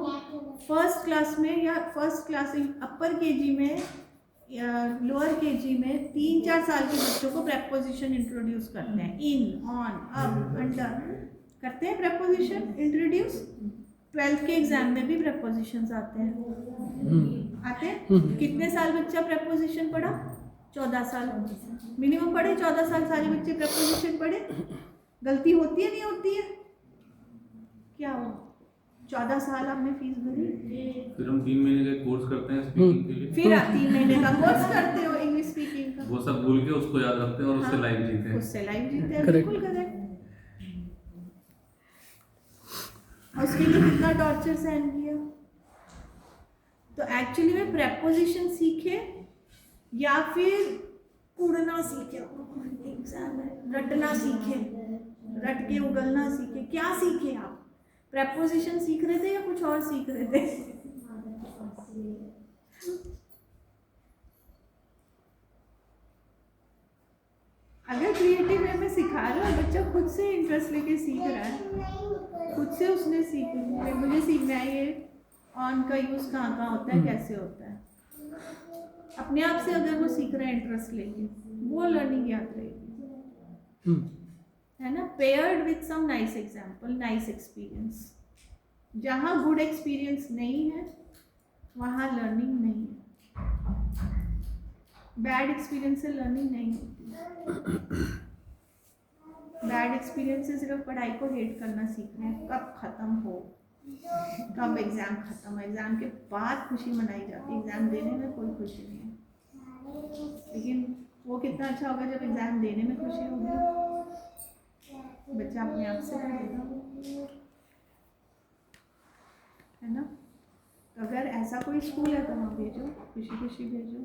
फर्स्ट क्लास में या फर्स्ट क्लास अपर केजी में लोअर केजी में 3-4 साल के बच्चों को प्रेपोजिशन इंट्रोड्यूस करते हैं। इन, ऑन, अब, अंडर करते हैं प्रेपोजिशन इंट्रोड्यूस। 12th के एग्जाम में भी प्रेपोजिशंस आते हैं, आते हैं। कितने साल बच्चा प्रेपोजिशन पढ़ा? 14 साल मिनिमम पढ़े। 14 साल सारे बच्चे प्रेपोजिशन पढ़े। गलती होती है नहीं होती है? क्या हो, 14 साल आपने फीस भरी, फिर हम 3 महीने का कोर्स करते हैं स्पीकिंग के लिए। फिर आप 3 महीने का कोर्स करते हो इंग्लिश स्पीकिंग का। वो सब भूल के उसको याद रखते हैं और उससे लाइव जीते हैं। उससे लाइव जीते हैं, Correct. बिल्कुल करेक्ट। और उसके लिए कितना टॉर्चर सहन किया। तो एक्चुअली में प्रेपोजिशन सीखे या फिर उड़ना सीखे, एग्जाम में रटना सीखे, रट के उगलना सीखे, क्या सीखे आप? प्रेपोजिशन सीख रहे थे या कुछ और सीख रहे थे? अगर क्रिएटिव वे में सिखा रहे हो, बच्चा खुद से इंटरेस्ट लेके सीख रहा है, खुद से उसने सीखना, मुझे सीखना है ये ऑन का यूज़ कहाँ कहाँ होता है, कैसे होता है। अपने आप से अगर वो सीख रहा है इंटरेस्ट लेके, वो लर्निंग याद रहेगी, है ना। Paired with some nice example, nice experience. जहाँ गुड एक्सपीरियंस नहीं है वहाँ लर्निंग नहीं है। बैड एक्सपीरियंस से लर्निंग नहीं होती। बैड एक्सपीरियंस से सिर्फ पढ़ाई को हेट करना सीख रहे हैं। कब ख़त्म हो, कब एग्ज़ाम ख़त्म हो। एग्ज़ाम के बाद खुशी मनाई जाती है, एग्ज़ाम देने में कोई खुशी नहीं है। लेकिन वो कितना अच्छा होगा जब एग्ज़ाम देने में खुशी होगी, बच्चा अपने आप से करेगा, है ना। तो अगर ऐसा कोई स्कूल है तो वहाँ भेजो, खुशी खुशी भेजो।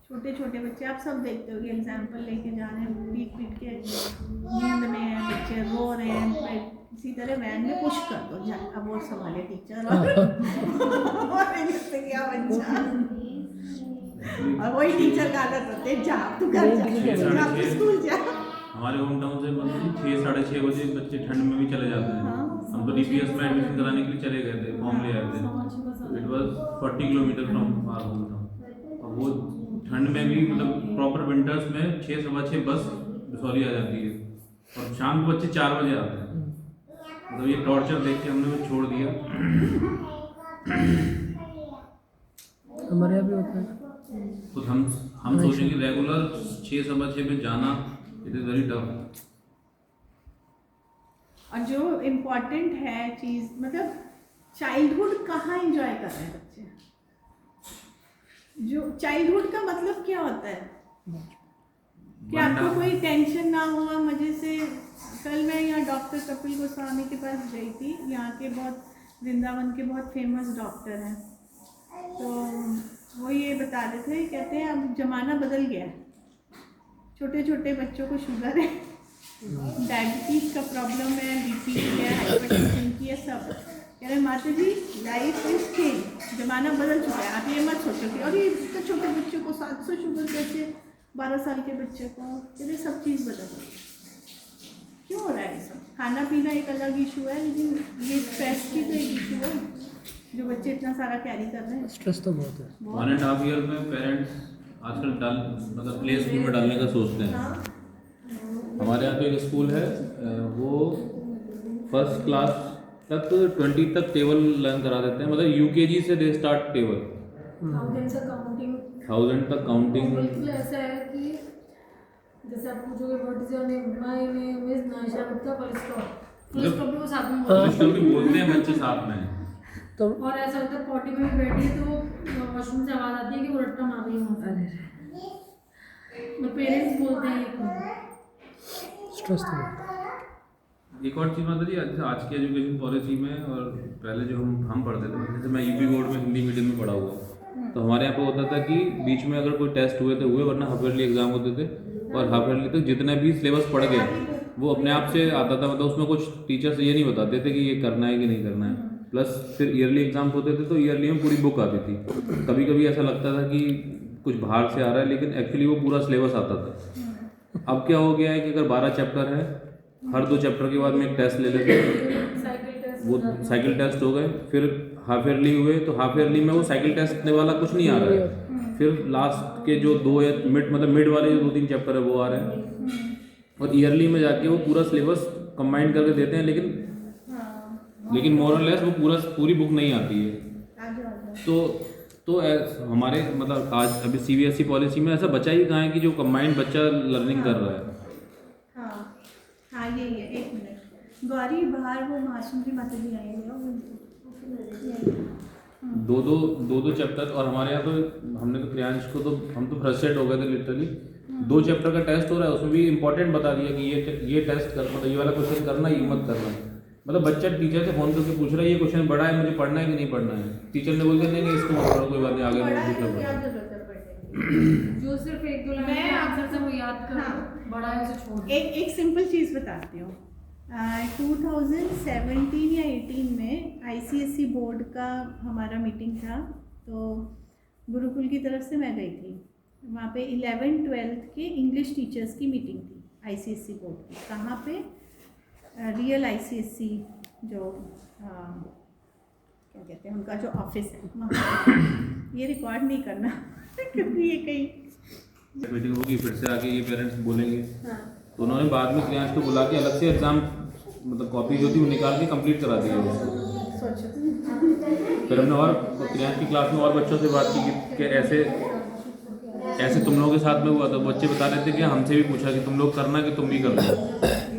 छोटे छोटे बच्चे आप सब देखते हो कि एग्जाम्पल लेके जा रहे हैं, पीट पीट के नींद में है, बच्चे रो रहे हैं, इसी तरह वैन में पुश कर दो, जा अब वो संभाले टीचर और क्या बच्चा, और वही टीचर का आदत होते हैं, जा तू घर जा, तू स्कूल जा। हमारे होम टाउन से मतलब 6-6:30 बजे बच्चे ठंड में भी चले जाते हैं। हम तो DPS में एडमिशन कराने के लिए चले गए थे, फॉर्म ले आए थे। It was 40 kilometre from our home town. और वो ठंड में भी मतलब प्रॉपर विंटर्स में 6-6:15 बस बिसौली आ जाती है और शाम को बच्चे 4 बजे आते हैं। मतलब ये टॉर्चर देख के हमने वो छोड़ दिया। हमारे यहाँ भी होता है। तो हम सोचेंगे रेगुलर 6-6:15 में जाना, इट इज़ वेरी टफ। और जो इम्पोर्टेंट है चीज़, मतलब चाइल्डहुड कहाँ एंजॉय कर रहे हैं बच्चे। जो चाइल्डहुड का मतलब क्या होता है कि आपको कोई टेंशन ना हुआ मज़े से। कल मैं यहाँ डॉक्टर कपिल गोस्वामी के पास गई थी, यहाँ के बहुत वृंदावन के बहुत फेमस डॉक्टर हैं। तो वो ये बता रहे थे, कहते हैं अब ज़माना बदल गया है, छोटे छोटे बच्चों को शुगर है, डायबिटीज़ का प्रॉब्लम है, BP की है, हाइपरटेंशन की है, सब। कह रहे माता जी लाइफ इज चेंज, ज़माना बदल चुका है, आप ये मत सोचो कि अरे इतने छोटे बच्चे को 700 शुगर कैसे, 12 साल के बच्चे को। कह रहे सब चीज़ बदल गई। क्यों हो रहा है ये सब? खाना पीना एक अलग इशू है, लेकिन ये स्ट्रेस की तो एक इशू है जो बच्चे इतना सारा कैरी कर रहे हैं। स्ट्रेस तो बहुत है। 1.5 ईयर में पेरेंट्स आजकल मतलब प्ले स्कूल में डालने का सोचते हैं। हमारे यहाँ तो एक स्कूल है, वो फर्स्ट क्लास तक 20 तक टेबल लर्न करा देते हैं। मतलब UKG से दे स्टार्ट टेबल, 1000 तक काउंटिंग। बिल्कुल ऐसा है कि जैसे आप पूछोगे what is your name, my name is Naisha Gupta, full stop भी वो साथ में बोलते सिस्टम भी बोलते हैं बच्चे साथ में। तो हैं। और ऐसा होता है पॉटी में भी बैठी है तो वॉशरूम से आवाज़ आती है कि वो रट्टा मार रही है वहाँ से। तो पेरेंट्स बोलते हैं स्ट्रेस तो बहुत है। एक और चीज़ मतलब जी, आज की एजुकेशन पॉलिसी में और पहले जो हम पढ़ते थे, जैसे मैं UP बोर्ड में हिंदी मीडियम में पढ़ा हुआ, तो हमारे यहाँ पे होता था कि बीच में अगर कोई टेस्ट हुए तो हुए, वरना हाफ ईयरली एग्जाम होते थे। और हाफ ईयरली तक जितने भी सिलेबस पढ़ गए वो अपने आप से आता था। मतलब उसमें कुछ टीचर्स ये नहीं बताते थे कि ये करना है कि नहीं करना है। प्लस फिर ईयरली एग्जाम्स होते थे तो ईयरली में पूरी बुक आती थी। कभी कभी ऐसा लगता था कि कुछ बाहर से आ रहा है, लेकिन एक्चुअली वो पूरा सिलेबस आता था। अब क्या हो गया है कि अगर 12 चैप्टर है, हर 2 चैप्टर के बाद में एक टेस्ट ले लेते हैं, वो साइकिल टेस्ट हो गए। फिर हाफ ईयरली हुए तो हाफ ईयरली में वो साइकिल टेस्ट वाला कुछ नहीं आ रहा है, फिर लास्ट के जो 2 या मिड वाले जो 2-3 चैप्टर है वो आ रहे हैं, और ईयरली में जाके वो पूरा सिलेबस कंबाइन करके देते हैं, लेकिन मोर और लेस वो पूरी बुक नहीं आती है। तो हमारे मतलब आज अभी CBSE पॉलिसी में ऐसा बचा ही कहाँ है कि जो कंबाइंड बच्चा लर्निंग कर रहा है। हाँ यही है। 1 मिनट गौरी, बाहर वो महासुंदरी माता जी आई है, दो चैप्टर, और हमारे यहाँ तो हमने तो प्रियांश को तो हम तो फ्रस्ट्रेट हो गए थे लिटरली। 2 चैप्टर का टेस्ट हो रहा है, उसमें भी इंपॉर्टेंट बता दिया कि ये टेस्ट कर, मतलब ये वाला क्वेश्चन करना, ये मत करना। मतलब बच्चा टीचर से फोन करके पूछ रहा है ये क्वेश्चन बड़ा है, मुझे पढ़ना है कि नहीं पढ़ना है। टीचर ने बोल दिया नहीं इसको मत पढ़ो, कोई बात नहीं, आगे दूसरा पढ़ो। जो सिर्फ 1-2 लाइन आंसर से वो याद कर, बड़ा है उसे छोड़। एक सिंपल चीज़ बताती हूँ। 2017 या 18 में ICSE बोर्ड का हमारा मीटिंग था, तो गुरुकुल की तरफ से मैं गई थी। वहाँ पे 11th-12th के इंग्लिश टीचर्स की मीटिंग थी ICSE बोर्ड की। कहाँ पे? रियल ICSE जो क्या कहते हैं उनका जो ऑफिस है वहाँ। ये रिकॉर्ड नहीं करना क्योंकि ये कहीं मीटिंग होगी, फिर से आके ये पेरेंट्स बोलेंगे। तो उन्होंने बाद में प्रियांश को बुला के अलग से एग्ज़ाम मतलब कॉपी जो थी वो निकाल के कंप्लीट करा दी उसको। फिर हमने और प्रियांश की क्लास में और बच्चों से बात की कि ऐसे तुम लोगों के साथ में हुआ, तो बच्चे बता रहे थे कि हमसे भी पूछा कि तुम लोग करना कि तुम भी कर लो।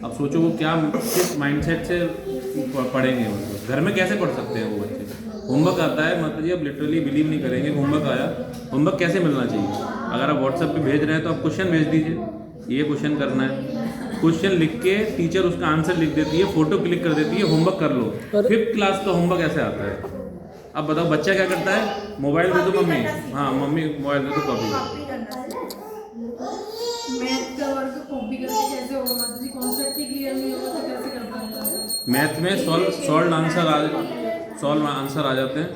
अब सोचो वो क्या किस माइंडसेट से पढ़ेंगे, मतलब घर में कैसे पढ़ सकते हैं वो बच्चे। होमवर्क आता है, मतलब जी अब लिटरली बिलीव नहीं करेंगे, होमवर्क आया, होमवर्क कैसे मिलना चाहिए? अगर आप व्हाट्सएप पे भेज रहे हैं तो आप क्वेश्चन भेज दीजिए, ये क्वेश्चन करना है, क्वेश्चन लिख के टीचर उसका आंसर लिख देती है, फोटो क्लिक कर देती है, होमवर्क कर लो। 5th क्लास का होमवर्क ऐसे आता है। अब बताओ बच्चा क्या करता है? मोबाइल दे दो मम्मी, हाँ मम्मी मोबाइल दे दो, कॉपी। मैथ का वर्क कॉपी करके कैसे होगा? मतलब जी कॉन्सेप्ट ही क्लियर नहीं होगा तो कैसे कर पाएंगे? मैथ में सॉल्व आंसर आ जाते हैं,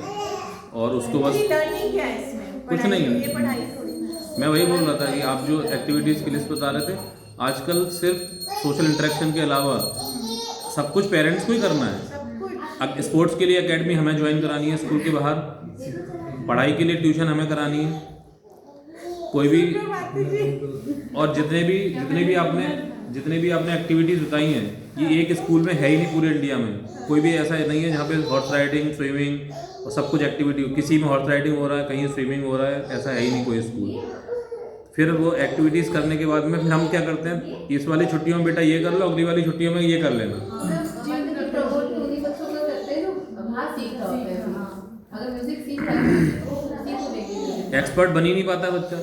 और उसको बस लर्निंग क्या है इसमें? कुछ नहीं है। ये पढ़ाई थोड़ी है। मैं वही बोल रहा था कि आप जो एक्टिविटीज़ की लिस्ट बता रहे थे, आजकल सिर्फ सोशल इंटरेक्शन के अलावा सब कुछ पेरेंट्स को ही करना है। अब स्पोर्ट्स के लिए एकेडमी हमें ज्वाइन करानी है स्कूल के बाहर, पढ़ाई के लिए ट्यूशन हमें करानी है, कोई भी, और जितने भी आपने एक्टिविटीज़ बताई हैं, ये एक स्कूल में है ही नहीं पूरे इंडिया में। कोई भी ऐसा नहीं है जहाँ पे हॉर्स राइडिंग, स्विमिंग और सब कुछ एक्टिविटी, किसी में हॉर्स राइडिंग हो रहा है, कहीं स्विमिंग हो रहा है, ऐसा है ही नहीं कोई स्कूल। फिर वो एक्टिविटीज़ करने के बाद में फिर हम क्या करते हैं, इस वाली छुट्टियों में बेटा ये कर लो, अगली वाली छुट्टियों में ये कर लेना। एक्सपर्ट बन ही नहीं पाता बच्चा।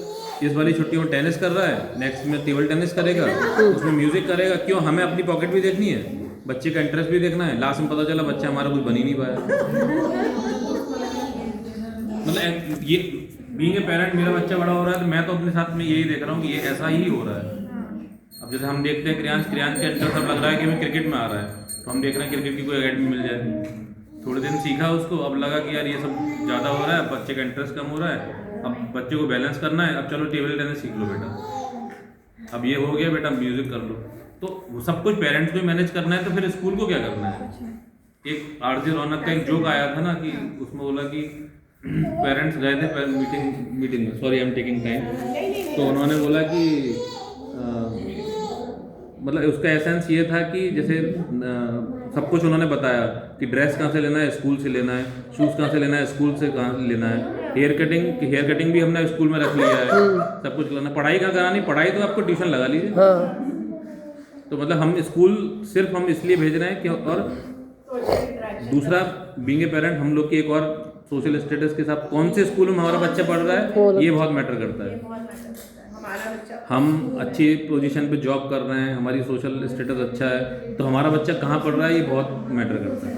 इस वाली छुट्टियों में टेनिस कर रहा है, नेक्स्ट में टेबल टेनिस करेगा, उसमें म्यूजिक करेगा। क्यों? हमें अपनी पॉकेट भी देखनी है, बच्चे का इंटरेस्ट भी देखना है। लास्ट में पता चला बच्चा हमारा कुछ बन ही नहीं पाया। मतलब ये बीइंग ए पेरेंट, मेरा बच्चा बड़ा हो रहा है तो मैं तो अपने साथ में यही देख रहा हूँ कि ये ऐसा ही हो रहा है। अब जैसे हम देखते हैं क्रियांश के इंटरेस्ट अब लग रहा है कि मैं क्रिकेट में आ रहा है, तो हम देख रहे हैं क्रिकेट की कोई एकेडमी मिल जाए। थोड़े दिन सीखा उसको, अब लगा कि यार ये सब ज़्यादा हो रहा है, बच्चे का इंटरेस्ट कम हो रहा है, अब बच्चे को बैलेंस करना है। अब चलो टेबल टेनिस सीख लो बेटा, अब ये हो गया बेटा म्यूज़िक कर लो। तो सब कुछ पेरेंट्स को ही मैनेज करना है, तो फिर स्कूल को क्या करना है? एक आरजे रौनक का एक जोक आया था ना, कि उसमें बोला कि पेरेंट्स गए थे मीटिंग में, sorry I am taking time, तो उन्होंने बोला कि मतलब उसका एसेंस ये था कि जैसे सब कुछ उन्होंने बताया कि ड्रेस कहाँ से लेना है, स्कूल से लेना है, शूज़ कहाँ से लेना है, स्कूल से कहाँ से लेना है, हेयर कटिंग भी हमने स्कूल में रख लिया है, सब कुछ करना। पढ़ाई कहाँ करानी? पढ़ाई तो आपको ट्यूशन लगा लीजिए। तो मतलब हम स्कूल सिर्फ हम इसलिए भेज रहे हैं कि, और दूसरा बीइंग ए पेरेंट हम लोग की एक और सोशल स्टेटस के साथ कौन से स्कूल में हमारा बच्चा पढ़ रहा है, ये बहुत मैटर करता है। हम अच्छी पोजीशन पे जॉब कर रहे हैं, हमारी सोशल स्टेटस अच्छा है, तो हमारा बच्चा कहाँ पढ़ रहा है ये बहुत मैटर करता है।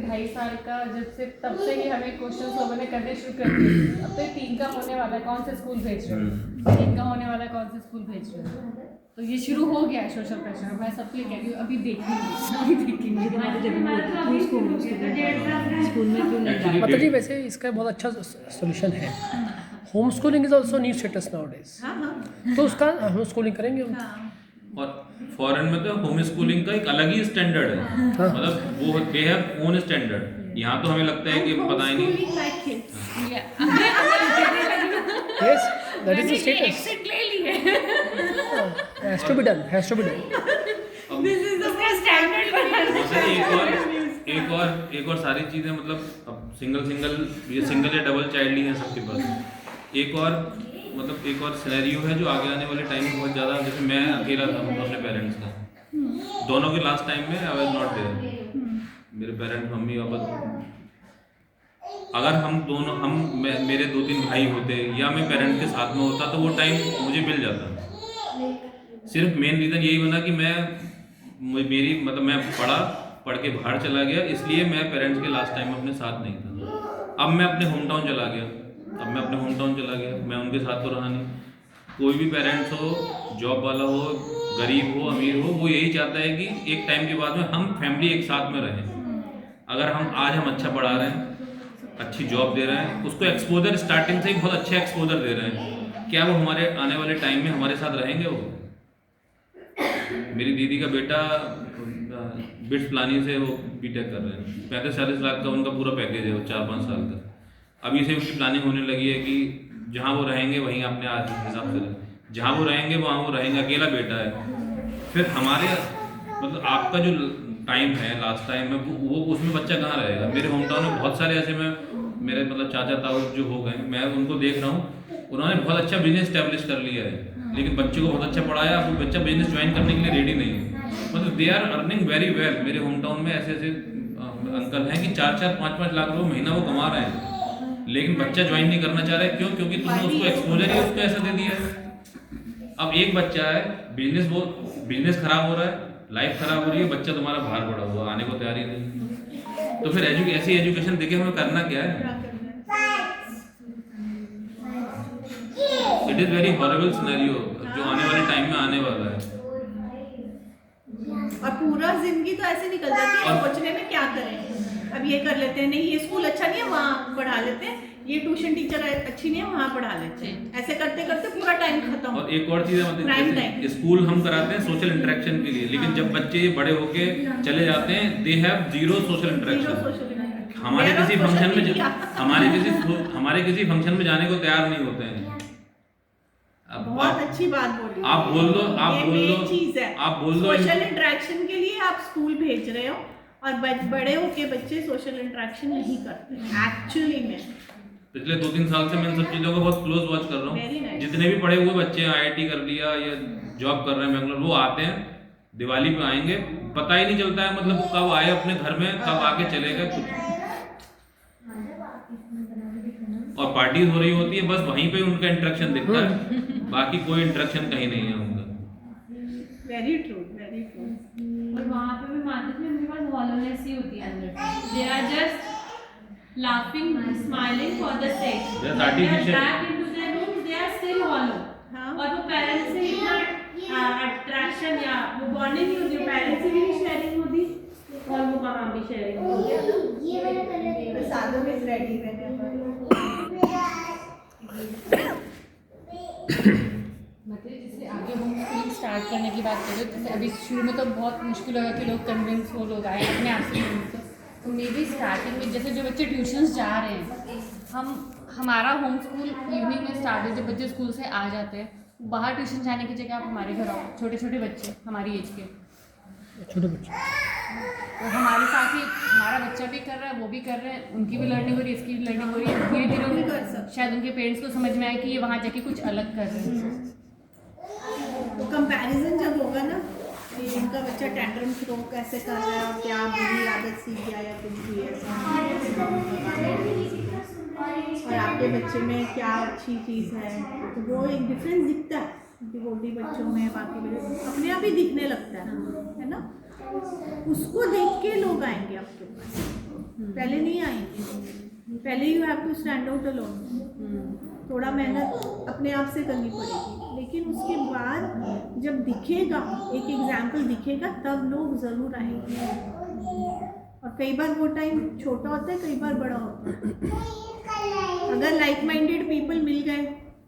2.5 साल का जब से, तब से ही हमें क्वेश्चन लोगों ने करने शुरू कर दिए। अब तो 3 का होने वाला है, कौन से स्कूल भेज रहे हो, 3 का होने वाला है, कौन से स्कूल भेज रहे हो। तो ये शुरू हो गया है सोशल प्रेशर। मैं सबके लिए कह रही हूँ अभी देखेंगे। मतलब जी वैसे इसका बहुत अच्छा सोल्यूशन है। Home schooling is also new status now days, तो उसका होम स्कूलिंग करेंगे हम। और फॉरेन में तो होम स्कूलिंग का एक अलग ही स्टैंडर्ड है, मतलब वो दे हैव ओन स्टैंडर्ड। यहाँ तो हमें लगता है कि पता ही नहीं। Homeschooling my kids. Yes, that is the status. Exit ले ली है। Has to be done. Has to be done. This is the उसका स्टैंडर्ड बनाना सर एक और सारी चीज़ें मतलब अब सिंगल या डबल चाइल्ड ही है सबके पास। एक और सिनेरियो है जो आगे आने वाले टाइम में बहुत ज़्यादा, जैसे मैं अकेला था अपने पेरेंट्स का, दोनों के लास्ट टाइम में आई वाज नॉट देयर, मेरे पेरेंट्स मम्मी पापा। अगर मेरे 2-3 भाई होते या मैं पेरेंट्स के साथ में होता तो वो टाइम मुझे मिल जाता। सिर्फ मेन रीज़न यही बना कि मैं पढ़ के बाहर चला गया, इसलिए मैं पेरेंट्स के लास्ट टाइम में अपने साथ नहीं था। अब मैं अपने होम टाउन चला गया, मैं उनके साथ तो रहा नहीं। कोई भी पेरेंट्स हो, जॉब वाला हो, गरीब हो, अमीर हो, वो यही चाहता है कि एक टाइम के बाद में हम फैमिली एक साथ में रहें। अगर हम अच्छा पढ़ा रहे हैं, अच्छी जॉब दे रहे हैं, उसको एक्सपोजर स्टार्टिंग से ही बहुत अच्छा एक्सपोजर दे रहे हैं, क्या वो हमारे आने वाले टाइम में हमारे साथ रहेंगे? वो मेरी दीदी का बेटा बिट्स प्लानिंग से वो बीटेक कर रहे हैं, 35-40 लाख का उनका पूरा पैकेज है, वो 4-5 साल का। अभी से उनकी प्लानिंग होने लगी है कि जहाँ वो रहेंगे वहीं अपने हिसाब से रहें, जहाँ वो रहेंगे वहाँ वो रहेंगे, अकेला बेटा है। फिर हमारे मतलब आपका जो टाइम है लास्ट टाइम में वो उसमें बच्चा कहाँ रहेगा? मेरे होम टाउन में बहुत सारे ऐसे मेरे मतलब चाचा ताऊ जो हो गए, मैं उनको देख रहा हूँ, उन्होंने बहुत अच्छा बिजनेस स्टैब्लिश कर लिया है, लेकिन बच्चे को बहुत अच्छा पढ़ाया, वो बच्चा बिजनेस ज्वाइन करने के लिए रेडी नहीं है। मतलब they are earning very well. मेरे होम टाउन में ऐसे अंकल हैं कि 4-5 लाख रुपये महीना वो कमा रहे हैं, लेकिन बच्चा ज्वाइन नहीं करना चाह रहा है। क्यों? क्योंकि तुमने उसको एक्सपोजर ही उसको ऐसा दे दिया है। अब एक बच्चा है, बिजनेस खराब हो रहा है, लाइफ खराब हो रही है, बच्चा तुम्हारा बाहर पड़ा हुआ, आने को तैयार ही नहीं। तो फिर ऐसी एजुकेशन देके हमें करना क्या है? It is very horrible scenario जो आने वाले टाइम में आने वाला है। और पूरा जिंदगी तो ऐसे निकल जाती है सोचने में क्या करें, अब ये कर लेते हैं, नहीं ये स्कूल अच्छा नहीं है वहाँ पढ़ा लेते हैं, ये ट्यूशन टीचर अच्छी नहीं है वहाँ पढ़ा लेते हैं, ऐसे करते करते पूरा टाइम खत्म। और एक और चीज़ है, मतलब स्कूल हम कराते हैं सोशल इंटरेक्शन के लिए, लेकिन जब बच्चे ये बड़े होके चले जाते हैं, they have zero social interaction. हमारे किसी फंक्शन में जाने को तैयार नहीं होते हैं। बहुत अच्छी बात बोली आप बोल दो चीज है, आप बोल दो सोशल इंटरेक्शन के लिए आप स्कूल भेज रहे हो और बड़े होके बच्चे सोशल इंटरेक्शन नहीं करते एक्चुअली में। पिछले 2-3 साल से मैं इन सब चीज़ों को बहुत क्लोज वॉच कर रहा हूँ। जितने भी पढ़े हुए बच्चे IIT कर लिया या जॉब कर रहे हैं बेंगलोर, वो आते हैं दिवाली पे आएंगे, पता ही नहीं चलता है मतलब कब आए अपने घर में, कब आके चले गए कुछ। और पार्टीज हो रही होती है, बस वहीं पे उनका इंटरेक्शन दिखता है, बाकी कोई इंटरेक्शन कहीं नहीं है उनका। Very true, very true. और वहाँ पे भी मानते थे उनके पास हॉलोनेस ही होती है अंदर, they are just laughing smiling for the sake, That's artificial. Back into their room they are still hollow. हाँ। और वो पेरेंट्स से इतना अट्रैक्शन या वो बॉन्डिंग नहीं होती, पेरेंट्स से भी शेयरिंग होती और वो वहाँ भी शेयरिंग होती। प्रसादम इज रेडी व्हेनेवर। मतलब जैसे आगे होम स्कूलिंग स्टार्ट करने की बात करें, जैसे अभी शुरू में तो बहुत मुश्किल होगा कि लोग कन्विंस हो, लोग आए अपने आप से convince। तो मे बी स्टार्टिंग में जैसे जो बच्चे ट्यूशन्स जा रहे हैं, हमारा होम स्कूल इवनिंग में स्टार्ट है, जब बच्चे स्कूल से आ जाते हैं, बाहर ट्यूशन जाने की जगह आप हमारे घर आओ, छोटे छोटे बच्चे हमारी एज के, छोटे बच्चे, तो हमारे साथ ही हमारा बच्चा भी कर रहा है, वो भी कर रहे हैं, उनकी भी लर्निंग हो रही है, इसकी भी लर्निंग हो रही है, धीरे धीरे शायद उनके पेरेंट्स को समझ में आए कि ये वहाँ जाके कुछ अलग कर रहे हैं। तो कंपैरिजन जब होगा ना कि उनका बच्चा टेंडरम थ्रो कैसे कर रहा है और क्या बुरी आदत सीख गया या कुछ भी ऐसा, और आपके बच्चे में क्या अच्छी चीज़ है, तो वो एक डिफरेंस दिखता है कि बोली बच्चों में, बाकी बच्चों अपने आप ही दिखने लगता है ना। उसको देख के लोग आएंगे आपके पास, पहले नहीं आएंगे, पहले you have to stand out alone, थोड़ा मेहनत अपने आप से करनी पड़ेगी, लेकिन उसके बाद जब दिखेगा, एक एग्जाम्पल दिखेगा, तब लोग ज़रूर आएंगे। और कई बार वो टाइम छोटा होता है, कई बार बड़ा होता है। अगर लाइक माइंडेड पीपल मिल गए,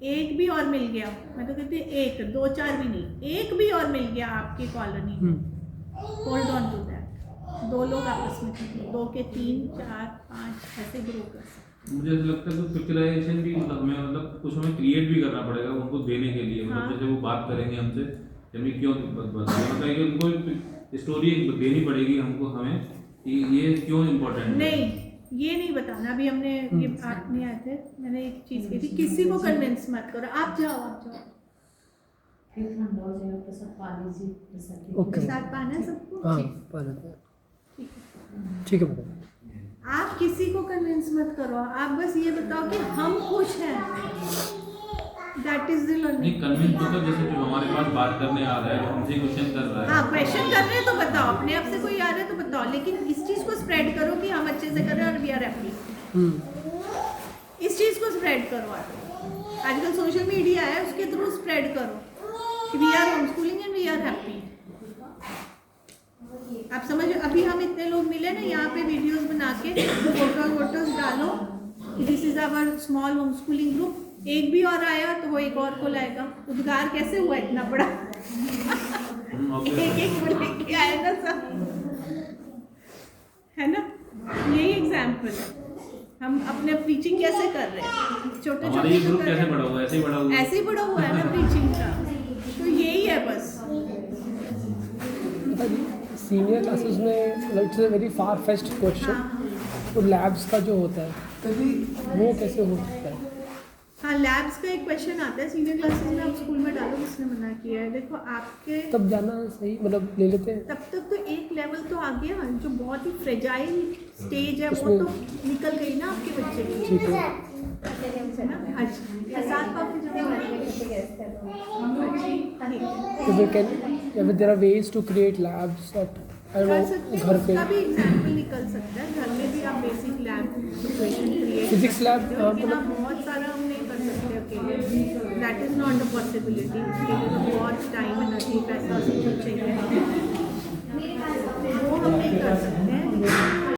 एक भी और मिल गया, मैं तो कहती हूँ 1, 2, 4 भी नहीं, एक भी और मिल गया आपकी colony, hold on to that. 2 लोग आपस में खेलें, 2 के 3, 4, 5 ऐसे ग्रो कर सकते मुझे ऐसा लगता है तो पिक्चराइजेशन भी मतलब कुछ हमें क्रिएट भी करना पड़ेगा उनको देने के लिए, मतलब हाँ। जैसे वो बात करेंगे हमसे जब क्यों बताएंगे, उनको स्टोरी स्टोरी पड़ेगी हमको, हमें कि ये क्यों इम्पोर्टेंट है। नहीं, ये नहीं बताना। अभी हमने ये बात नहीं आए थे, मैंने एक चीज़ की थी, किसी को कन्विंस मत करो, आप जाओ। फिर ठंडा हो जाएगा तो सब पानी जी जैसा ओके साथ पाना है सबको। हाँ ठीक। पहले ठीक है मैडम। आप किसी को कन्विंस मत करो, आप बस ये बताओ कि हम खुश हैं, दैट इज द नहीं लर्निंग। कन्विंस मतलब जैसे जो हमारे पास बात करने आ रहा है, जो हमसे क्वेश्चन कर रहा है, हाँ, क्वेश्चन कर रहे हैं तो बताओ, अपने आप से कोई आ रहा है तो बताओ, लेकिन इस चीज़ को स्प्रेड करो कि हम अच्छे से कर रहे हैं और वी आर हैप्पी। इस चीज़ को स्प्रेड करो। आजकल सोशल मीडिया है, उसके थ्रू स्प्रेड करो कि we are home schooling and we are happy. आप समझो, अभी हम इतने लोग मिले ना यहाँ पे, वीडियोस बना के फोटोज डालो, this is our small home schooling group. एक भी और आया तो वो एक और को लाएगा। उद्गार कैसे हुआ इतना बड़ा? एक को लेके आए ना सब, है ना? यही एग्जाम्पल है। हम अपने प्रीचिंग कैसे कर रहे हैं, छोटे हमारा ये छोटे ग्रुप कैसे बड़ा हुआ है, ऐसे ही बड़ा हुआ है। ऐसे ही बड़ा हुआ है ना प्रीचिंग का, तो यही है बस। सीनियर क्लासेस में it's a very far fest question, तो लैब्स का जो होता है वो कैसे हो सकता है? हाँ, लैब्स का एक क्वेश्चन आता है सीनियर क्लासेस में, आप स्कूल में डालो, किसने मना किया है? देखो आपके तब जाना सही, मतलब ले लेते हैं तब तक तो एक लेवल तो आ गया, जो बहुत ही फ्रेजाइल स्टेज है वो तो निकल गई ना आपके बच्चे की, ठीक है। है ना? अच्छा, साथ कॉफी जो तो फिर can there are ways to create labs at I कर डोंट सकते नो हैं, घर पे उसका भी एग्जाम्पल निकल सकता है। घर में भी आप basic lab situation create Physics lab, लेकिन आप बहुत सारा हम नहीं कर सकते अकेले, that is not a possibility. उसके लिए तो बहुत टाइम, एनर्जी, पैसा सब कुछ चाहिए, वो हम नहीं कर सकते हैं।